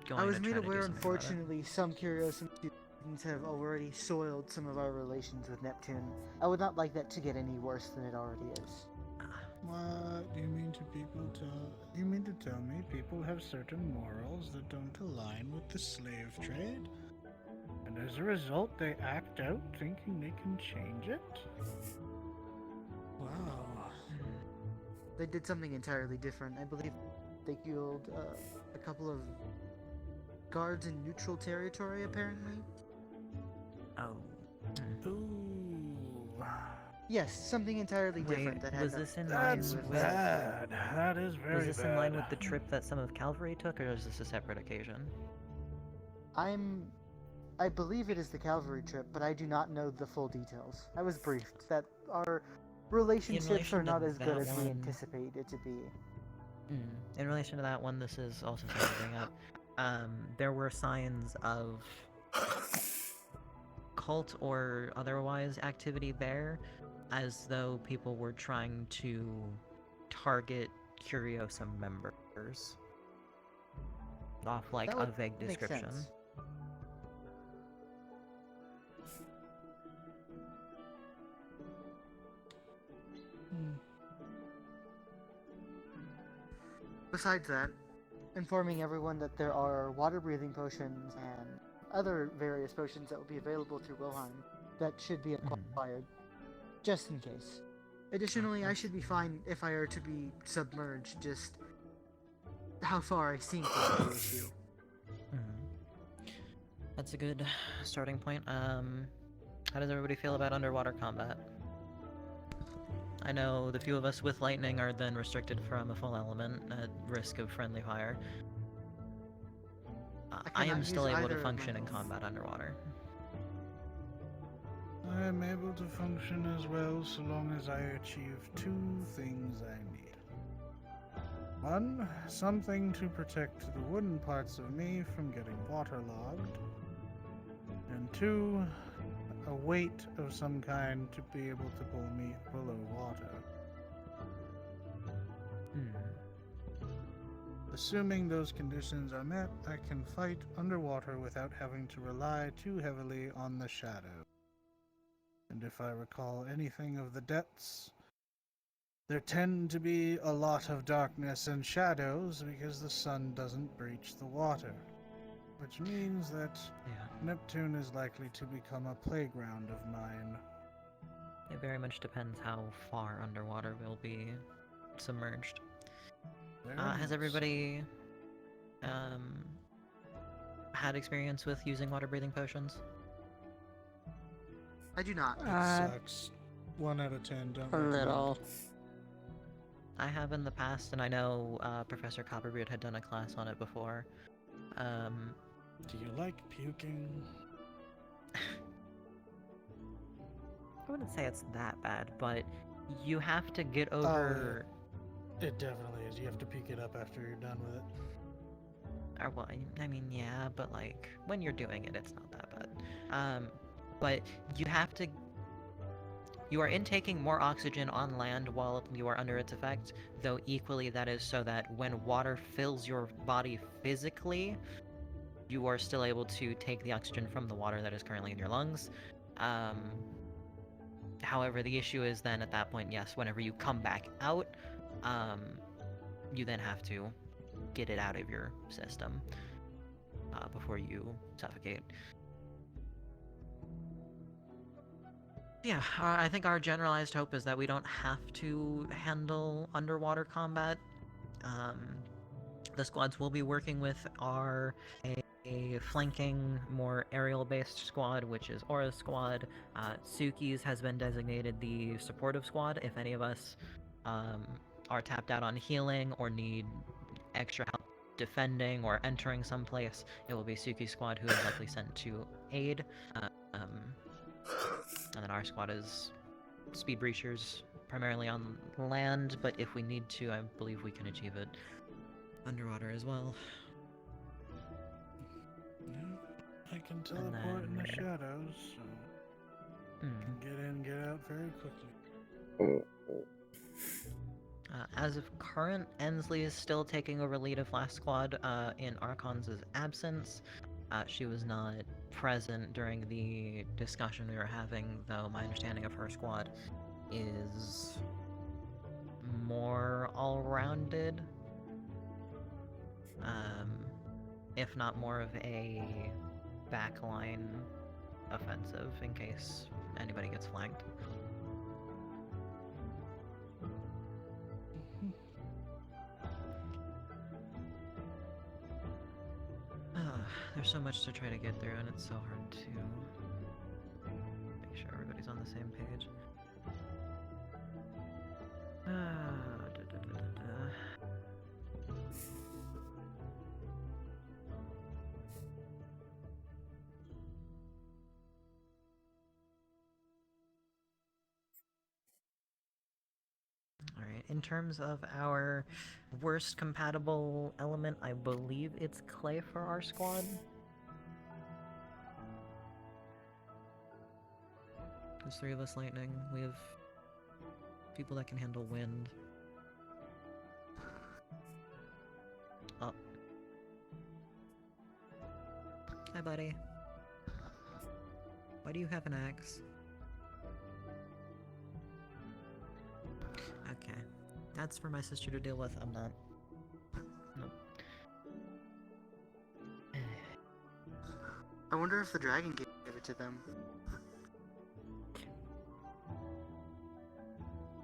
going I was to made try to do aware, something about it. unfortunately, some Curiosum students have already soiled some of our relations with Neptune. I would not like that to get any worse than it already is. What do you mean to people you mean to tell me people have certain morals that don't align with the slave trade? And as a result, they act out thinking they can change it? Wow. They did something entirely different. I believe they killed a couple of guards in neutral territory, apparently. Oh. Ooh. Yes, something entirely different Wait, that had was no- this in line That's with... bad. That is very Was this bad. in line with the trip that some of Calvary took, or is this a separate occasion? I believe it is the cavalry trip, but I do not know the full details. I was briefed that our relationships relation are to not as good that as we one- anticipate it to be. In relation to that one, this is also something to bring up. There were signs of cult or otherwise activity there, as though people were trying to target Curiosum members. Off, like, That a would vague make description. sense. besides that, informing everyone that there are water-breathing potions and other various potions that will be available through Wilhelm that should be acquired, just in case. Additionally, I should be fine if I are to be submerged, just how far I sink is the issue. That's a good starting point. How does everybody feel about underwater combat? I know the few of us with lightning are then restricted from a full element at risk of friendly fire. I am still able to function in combat underwater. I am able to function as well so long as I achieve two things I need. One, something to protect the wooden parts of me from getting waterlogged. And two, a weight of some kind to be able to pull me below water. Assuming those conditions are met, I can fight underwater without having to rely too heavily on the shadow. And if I recall anything of the depths, there tend to be a lot of darkness and shadows because the sun doesn't breach the water. Which means that Neptune is likely to become a playground of mine. It very much depends how far underwater we'll be submerged. Has everybody had experience with using water-breathing potions? I do not. It sucks. 1 out of 10, don't A little. I have in the past, and I know Professor Copperbeard had done a class on it before. Do you like puking? I wouldn't say it's that bad, but you have to get over... It definitely is. You have to puke it up after you're done with it. Well, I mean, yeah, but like, when you're doing it, it's not that bad. But you have to... You are intaking more oxygen on land while you are under its effect, though equally that is so that when water fills your body physically, you are still able to take the oxygen from the water that is currently in your lungs. However, the issue is then at that point, yes, whenever you come back out, you then have to get it out of your system before you suffocate. Yeah, I think our generalized hope is that we don't have to handle underwater combat. The squads we'll be working with are a flanking, more aerial-based squad, which is Aura's squad. Suki's has been designated the supportive squad. If any of us are tapped out on healing or need extra help defending or entering someplace, it will be Suki's squad who is likely sent to aid. And then our squad is speed breachers, primarily on land, but if we need to, I believe we can achieve it underwater as well. Yeah, I can teleport in the shadows, so I can get in and get out very quickly. As of current, Ensley is still taking over lead of last squad in Archon's absence. She was not present during the discussion we were having, though my understanding of her squad is more all-rounded. If not more of a backline offensive in case anybody gets flanked. There's so much to try to get through, and it's so hard to make sure everybody's on the same page. Alright, in terms of our worst compatible element, I believe it's clay for our squad. There's 3 of us lightning. We have people that can handle wind. Oh. Hi, buddy. Why do you have an axe? Okay. That's for my sister to deal with. I'm not I wonder if the dragon gave it to them.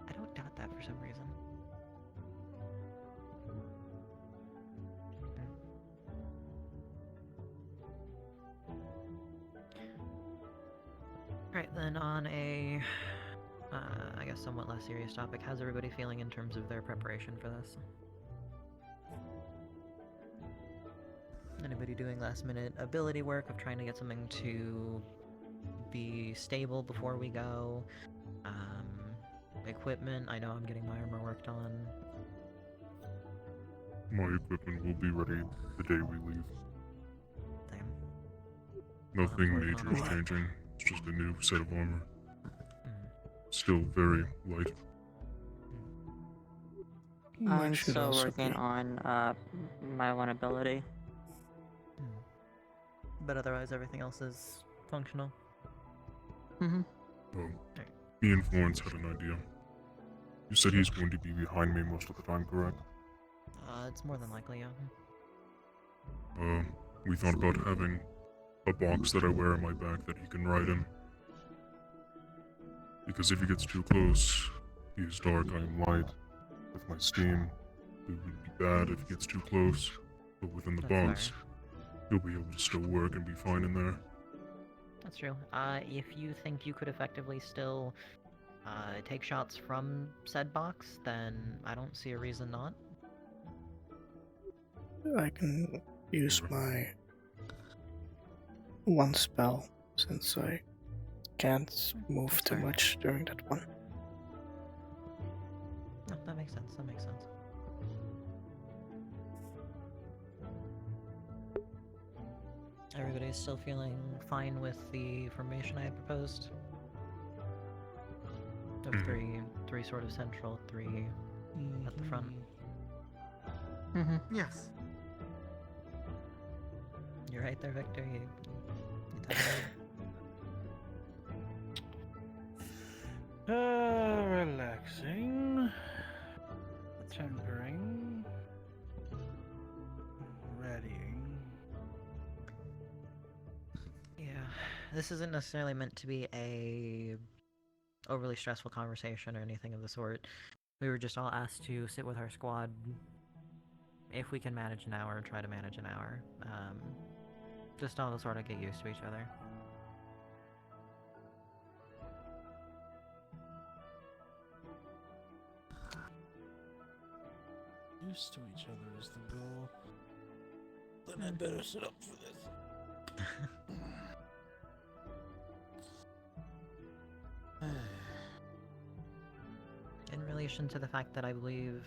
I don't doubt that for some reason. Right, then on a, I guess somewhat less serious topic, how's everybody feeling in terms of their preparation for this? Anybody doing last minute ability work of trying to get something to be stable before we go? Equipment, I know I'm getting my armor worked on. My equipment will be ready the day we leave. Nothing major is changing. It's just a new set of armor. Still very light. I'm still working on my one ability. But otherwise, everything else is functional. Mm-hmm. Me and Florence had an idea. You said he's going to be behind me most of the time, correct? It's more than likely, yeah. We thought about having a box that I wear on my back that he can ride in. Because if he gets too close, he is dark, I am light. With my steam, it would be bad if he gets too close. But within the box, he'll be able to still work and be fine in there. That's true. If you think you could effectively still take shots from said box, then I don't see a reason not. I can use my one spell since I can't move too much during that one. No, that makes sense. That makes sense. Everybody's still feeling fine with the formation I had proposed? Of three sort of central, three at the front. Mm-hmm. Yes. You're right there, Victor. You Relaxing. Tempering. Readying. Yeah, this isn't necessarily meant to be a overly stressful conversation or anything of the sort. We were just all asked to sit with our squad. If we can manage an hour, try to manage an hour. Just all to sort of get used to each other. Used to each other is the goal. Then I better sit up for this. In relation to the fact that I believe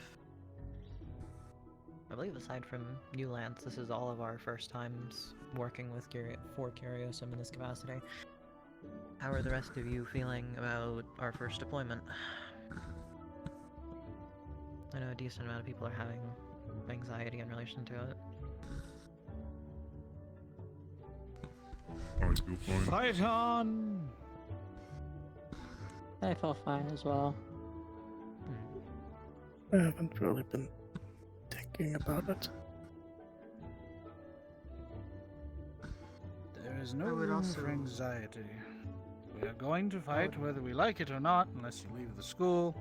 aside from you, Lance, this is all of our first times working with for Curiosum in this capacity. How are the rest of you feeling about our first deployment? I know a decent amount of people are having anxiety in relation to it. I feel fine. Fight on! I feel fine as well. I haven't really been thinking about it. There is no room for anxiety. We are going to fight whether we like it or not, unless you leave the school.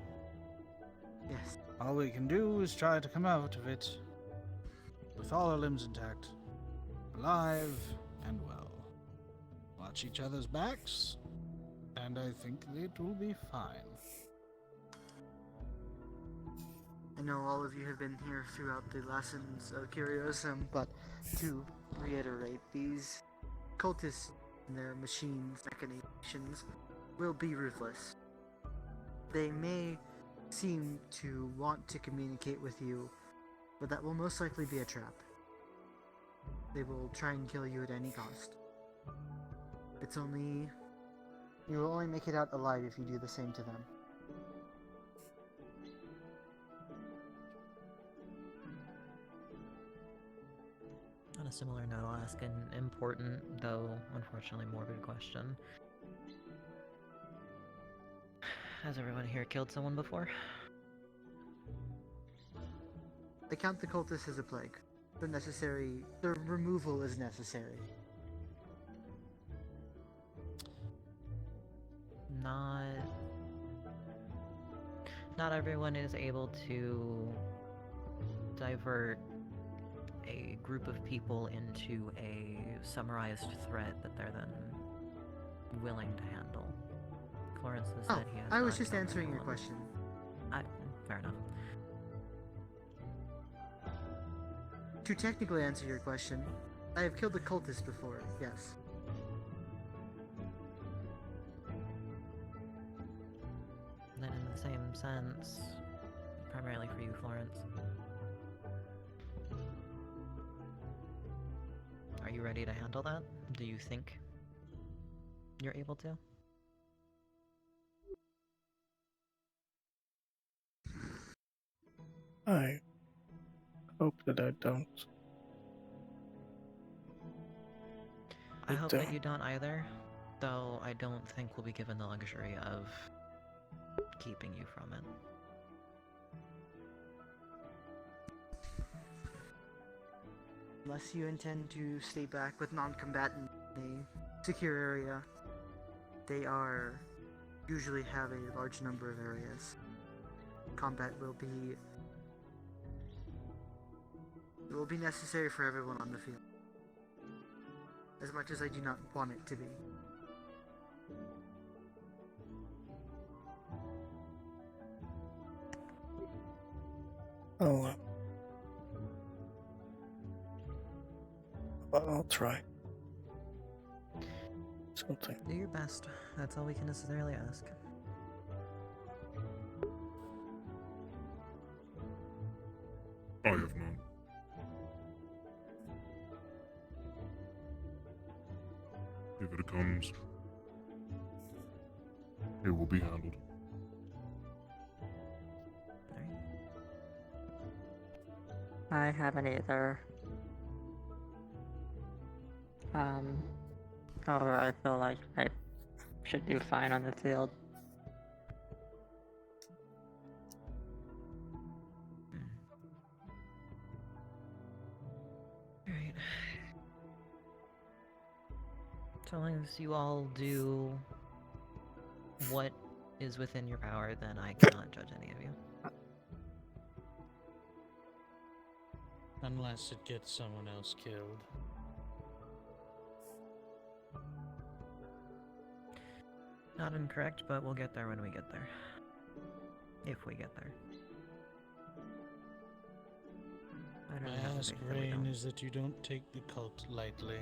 Yes. All we can do is try to come out of it with all our limbs intact, alive and well. Watch each other's backs, and I think it will be fine. I know all of you have been here throughout the lessons of Curiosum, but to reiterate, these cultists and their machines, machinations, will be ruthless. They may seem to want to communicate with you, but that will most likely be a trap. They will try and kill you at any cost. You will only make it out alive if you do the same to them. On a similar note, I'll ask an important, though unfortunately morbid question. Has everyone here killed someone before? I count the cultists as a plague. The removal is necessary. not everyone is able to divert a group of people into a summarized threat that they're then willing to handle. Florence has said he has I was not just killed answering your anyone. question. Fair enough. To technically answer your question, I have killed a cultist before, yes. Then in the same sense, primarily for you, Florence, are you ready to handle that? Do you think you're able to? I hope that I don't. I hope that you don't either, though I don't think we'll be given the luxury of keeping you from it. Unless you intend to stay back with non-combatant in a secure area, they usually have a large number of areas. Combat will be necessary for everyone on the field. As much as I do not want it to be. I'll try. Something. Do your best. That's all we can necessarily ask. I have none. If it comes, it will be handled. I haven't either. However, I feel like I should do fine on the field. Alright. So long as you all do what is within your power, then I cannot judge any of you. Unless it gets someone else killed. Not incorrect, but we'll get there when we get there. If we get there. My ask, Rain, is that you don't take the cult lightly.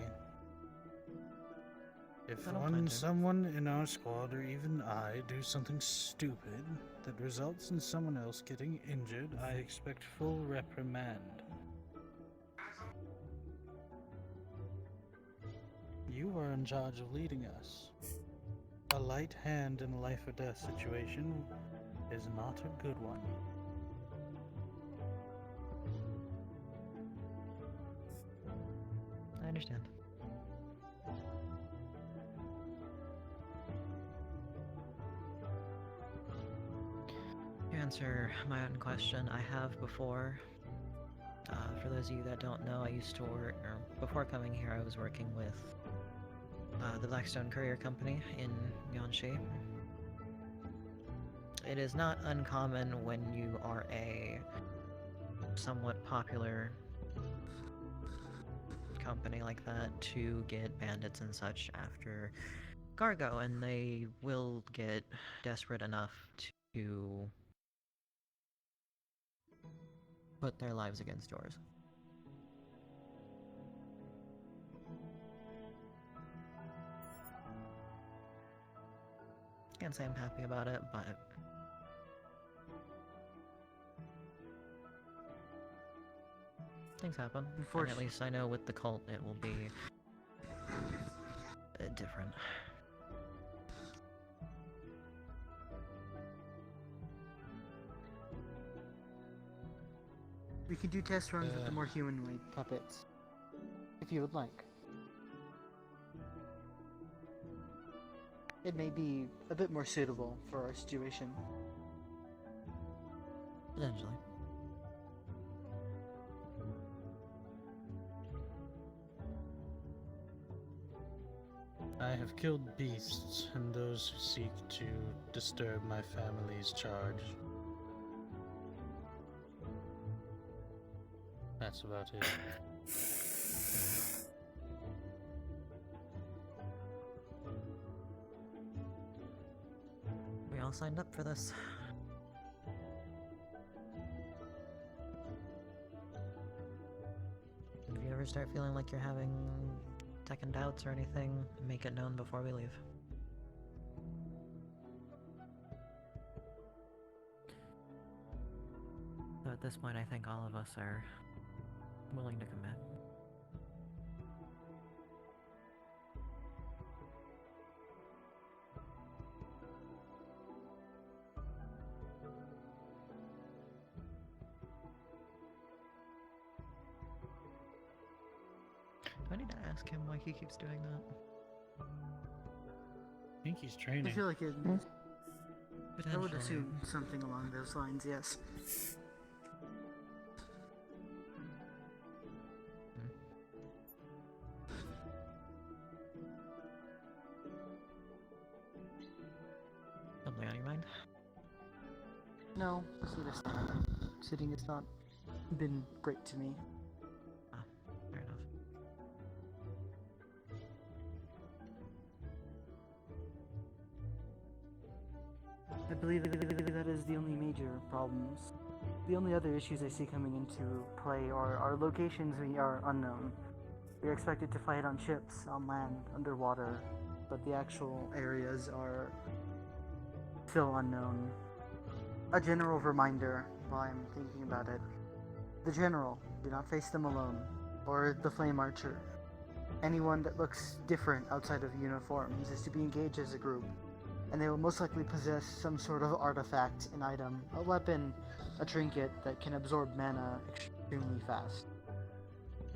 If someone in our squad or even I do something stupid that results in someone else getting injured, I expect full reprimand. You are in charge of leading us. A light hand in a life or death situation is not a good one. I understand. To answer my own question, I have before. For those of you that don't know, I used to work, or before coming here, I was working with the Blackstone Courier Company in Yanxi. It is not uncommon when you are a somewhat popular company like that to get bandits and such after cargo, and they will get desperate enough to put their lives against yours. Can't say I'm happy about it, but things happen. And at least I know with the cult it will be different. We can do test runs with the more humanoid puppets, if you would like. It may be a bit more suitable for our situation. Potentially. I have killed beasts and those who seek to disturb my family's charge. That's about it. We all signed up for this. If you ever start feeling like you're having second doubts or anything, make it known before we leave. So at this point, I think all of us are willing to commit. Do I need to ask him why he keeps doing that? I think he's training. I feel like it. I would assume something along those lines, yes. Something on your mind? No, sitting has not been great to me. Ah, fair enough. I believe that is the only major problems. The only other issues I see coming into play are locations we are unknown. We are expected to fight on ships, on land, underwater, but the actual areas are still unknown. A general reminder while I'm thinking about it. The general, do not face them alone, or the flame archer. Anyone that looks different outside of uniforms is to be engaged as a group, and they will most likely possess some sort of artifact, an item, a weapon, a trinket that can absorb mana extremely fast.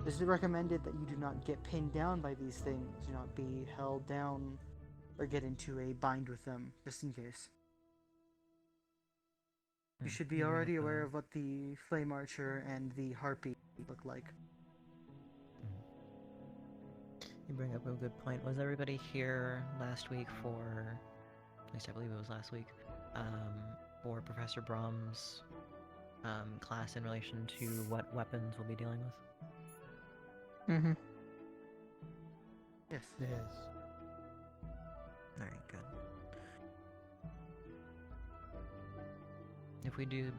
It is recommended that you do not get pinned down by these things, do not be held down, or get into a bind with them, just in case. You should be already aware of what the Flame Archer and the Harpy look like. You bring up a good point. Was everybody here last week for, at least I believe it was last week, for Professor Brom's class in relation to what weapons we'll be dealing with? Mm-hmm. Yes. Yes. Alright, good. If we do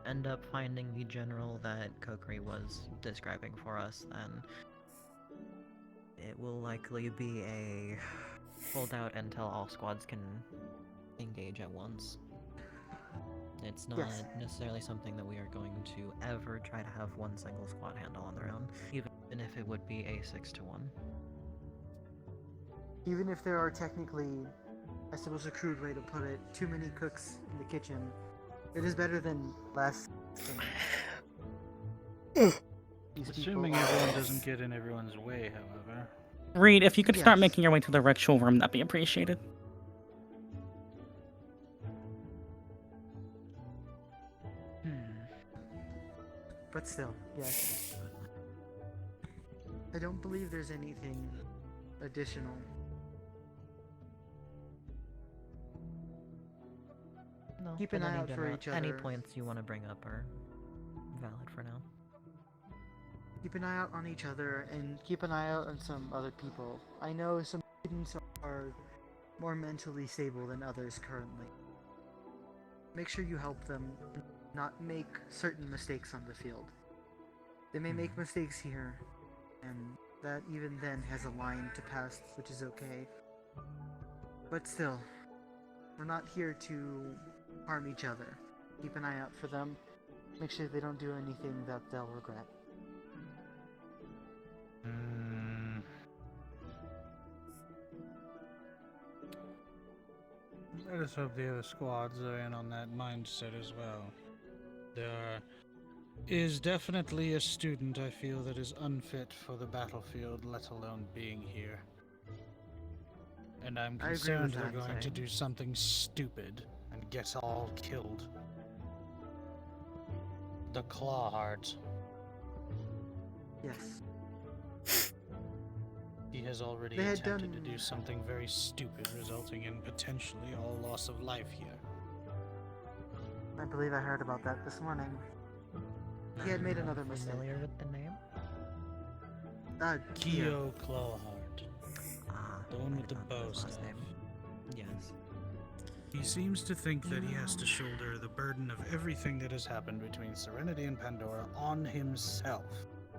end up finding the general that Kokri was describing for us, then it will likely be a holdout until all squads can engage at once. It's not necessarily something that we are going to ever try to have one single squad handle on their own, even if it would be a 6-1. Even if there are technically, I suppose a crude way to put it, too many cooks in the kitchen, it is better than less. Assuming everyone doesn't get in everyone's way, however. Reed, if you could start making your way to the ritual room, that'd be appreciated. But still, yes. I don't believe there's anything additional. No, Keep an eye out for each other. Any points you want to bring up are valid for now. Keep an eye out on each other, and keep an eye out on some other people. I know some students are more mentally stable than others currently. Make sure you help them not make certain mistakes on the field. They may make mistakes here, and that even then has a line to pass, which is okay. But still, we're not here to harm each other. Keep an eye out for them. Make sure they don't do anything that they'll regret. Let us hope the other squads are in on that mindset as well. There is definitely a student I feel that is unfit for the battlefield, let alone being here. And I'm concerned they're going to do something stupid and get all killed. The Clawheart. Yes. He has already They had attempted to done- do something very stupid, resulting in potentially all loss of life here. I believe I heard about that this morning. He had made another mistake. Familiar with the name? Keo Clawheart. The one with the bow staff. Yes. He seems to think that he has to shoulder the burden of everything that has happened between Serenity and Pandora on himself.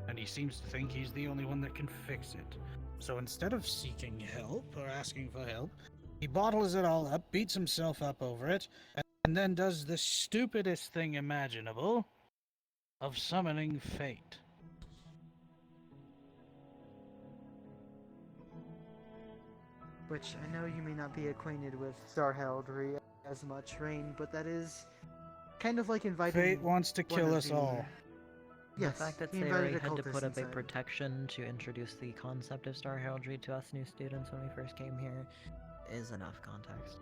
And he seems to think he's the only one that can fix it. So instead of seeking help or asking for help, he bottles it all up, beats himself up over it, and then does the stupidest thing imaginable of summoning fate. Which I know you may not be acquainted with Star Heraldry as much, Rain, but that is kind of like inviting. Fate wants to one kill of us the- all. Yes, The fact that he they invited already had to occultists put up a inside. protection to introduce the concept of Star Heraldry to us new students when we first came here is enough context.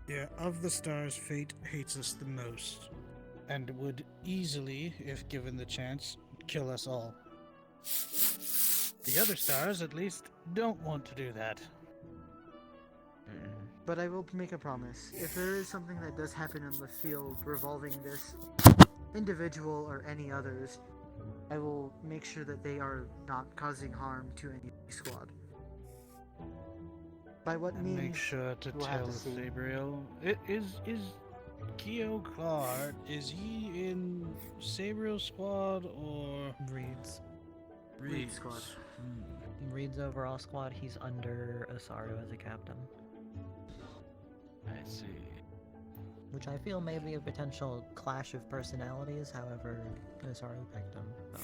Yeah, of the stars, Fate hates us the most, and would easily, if given the chance, kill us all. The other stars, at least, don't want to do that. But I will make a promise. If there is something that does happen in the field revolving this individual or any others, I will make sure that they are not causing harm to any squad. By what And means? make sure to we'll have tell to see. Sabriel. Is Keo Clawheart, is he in Sabriel's squad or Reed's? Reed's squad. Reed's overall squad, he's under Asaru as a captain. I see. Which I feel may be a potential clash of personalities, however, Asaru picked him, so.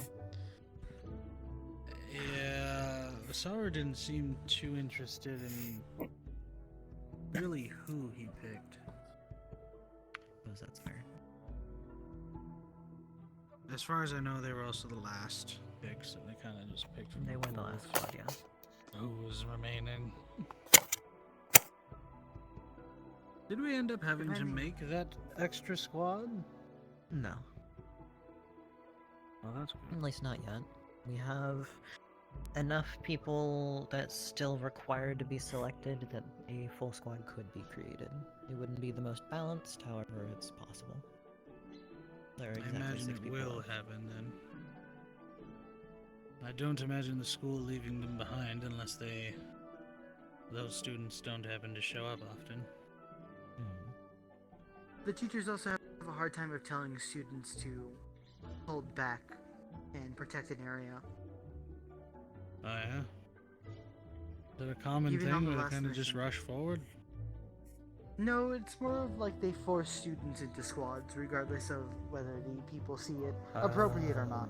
Yeah, Asaru didn't seem too interested in really who he picked. Suppose that's fair. As far as I know, they were also the last pick, so they kind of just picked from They were the last squad, yeah. who was remaining. Did we end up having to make that extra squad? No. Well, that's good. At least not yet. We have enough people that's still required to be selected that a full squad could be created. It wouldn't be the most balanced, however, it's possible. There are I exactly imagine 6 it people will left. happen then. I don't imagine the school leaving them behind unless those students don't happen to show up often. The teachers also have a hard time of telling students to hold back and protect an area. Oh yeah? Is it a common Even on thing the where they last kind of just mission. rush forward? No, it's more of like they force students into squads, regardless of whether the people see it appropriate or not.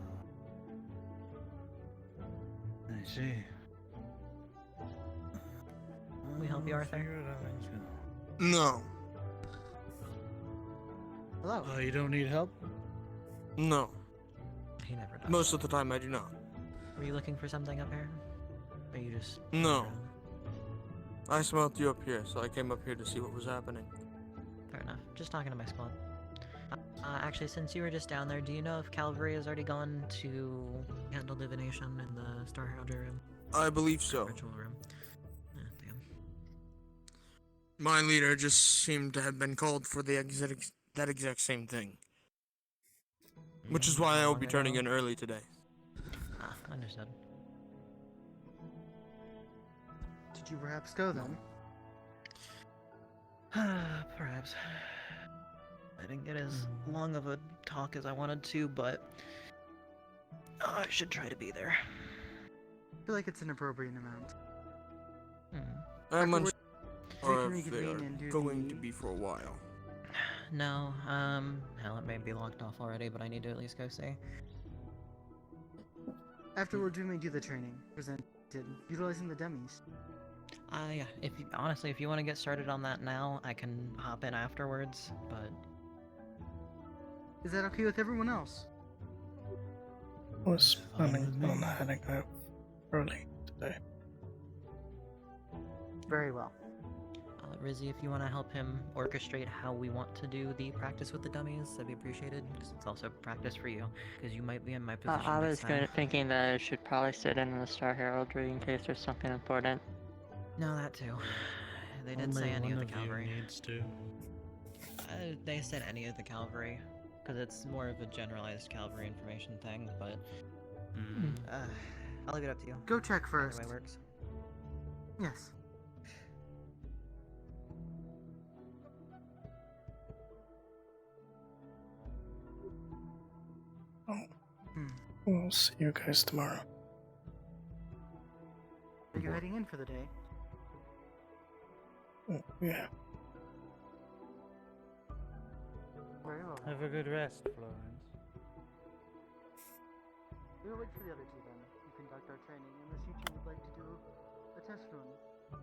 I see. Can we help you, Arthur? No. Hello. Oh, you don't need help? No. He never does. Most of the time I do not. Were you looking for something up here? Or you just... No. I smelled you up here, so I came up here to see what was happening. Fair enough. Just talking to my squad. Actually, since you were just down there, do you know if Calvary has already gone to handle divination in the Star Heraldry room? I believe so. Ritual room. Damn. My leader just seemed to have been called for that exact same thing. Which is why I will be turning in early today. Ah, understood. Did you perhaps go then? Perhaps. I didn't get as long of a talk as I wanted to, but I should try to be there. I feel like it's an appropriate amount. I'm Afterwards, unsure we if can they are reconvene and do going the- to be for a while. No, hell, it may be locked off already, but I need to at least go see. Afterwards, we may do the training presented, utilizing the dummies. Yeah, honestly, if you want to get started on that now, I can hop in afterwards, but... Is that okay with everyone else? Was planning on heading out early today. Very well. Rizzy, if you want to help him orchestrate how we want to do the practice with the dummies, that'd be appreciated, because it's also practice for you, because you might be in my position I next was time. thinking that I should probably sit in on the Star Heraldry in case there's something important. No, that too. They didn't Only say any one of the of you cavalry. needs to. They said any of the cavalry, because it's more of a generalized cavalry information thing, but... I'll leave it up to you. Go check first. Either way works. Yes. We'll see you guys tomorrow. Are you heading in for the day? Yeah. Very well. Have a good rest, Florence. We will wait for the other two then. We conduct our training unless you two would like to do a test run. I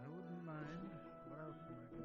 wouldn't mind. What else am I going to do?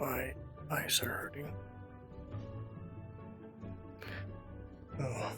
My eyes are hurting. Oh.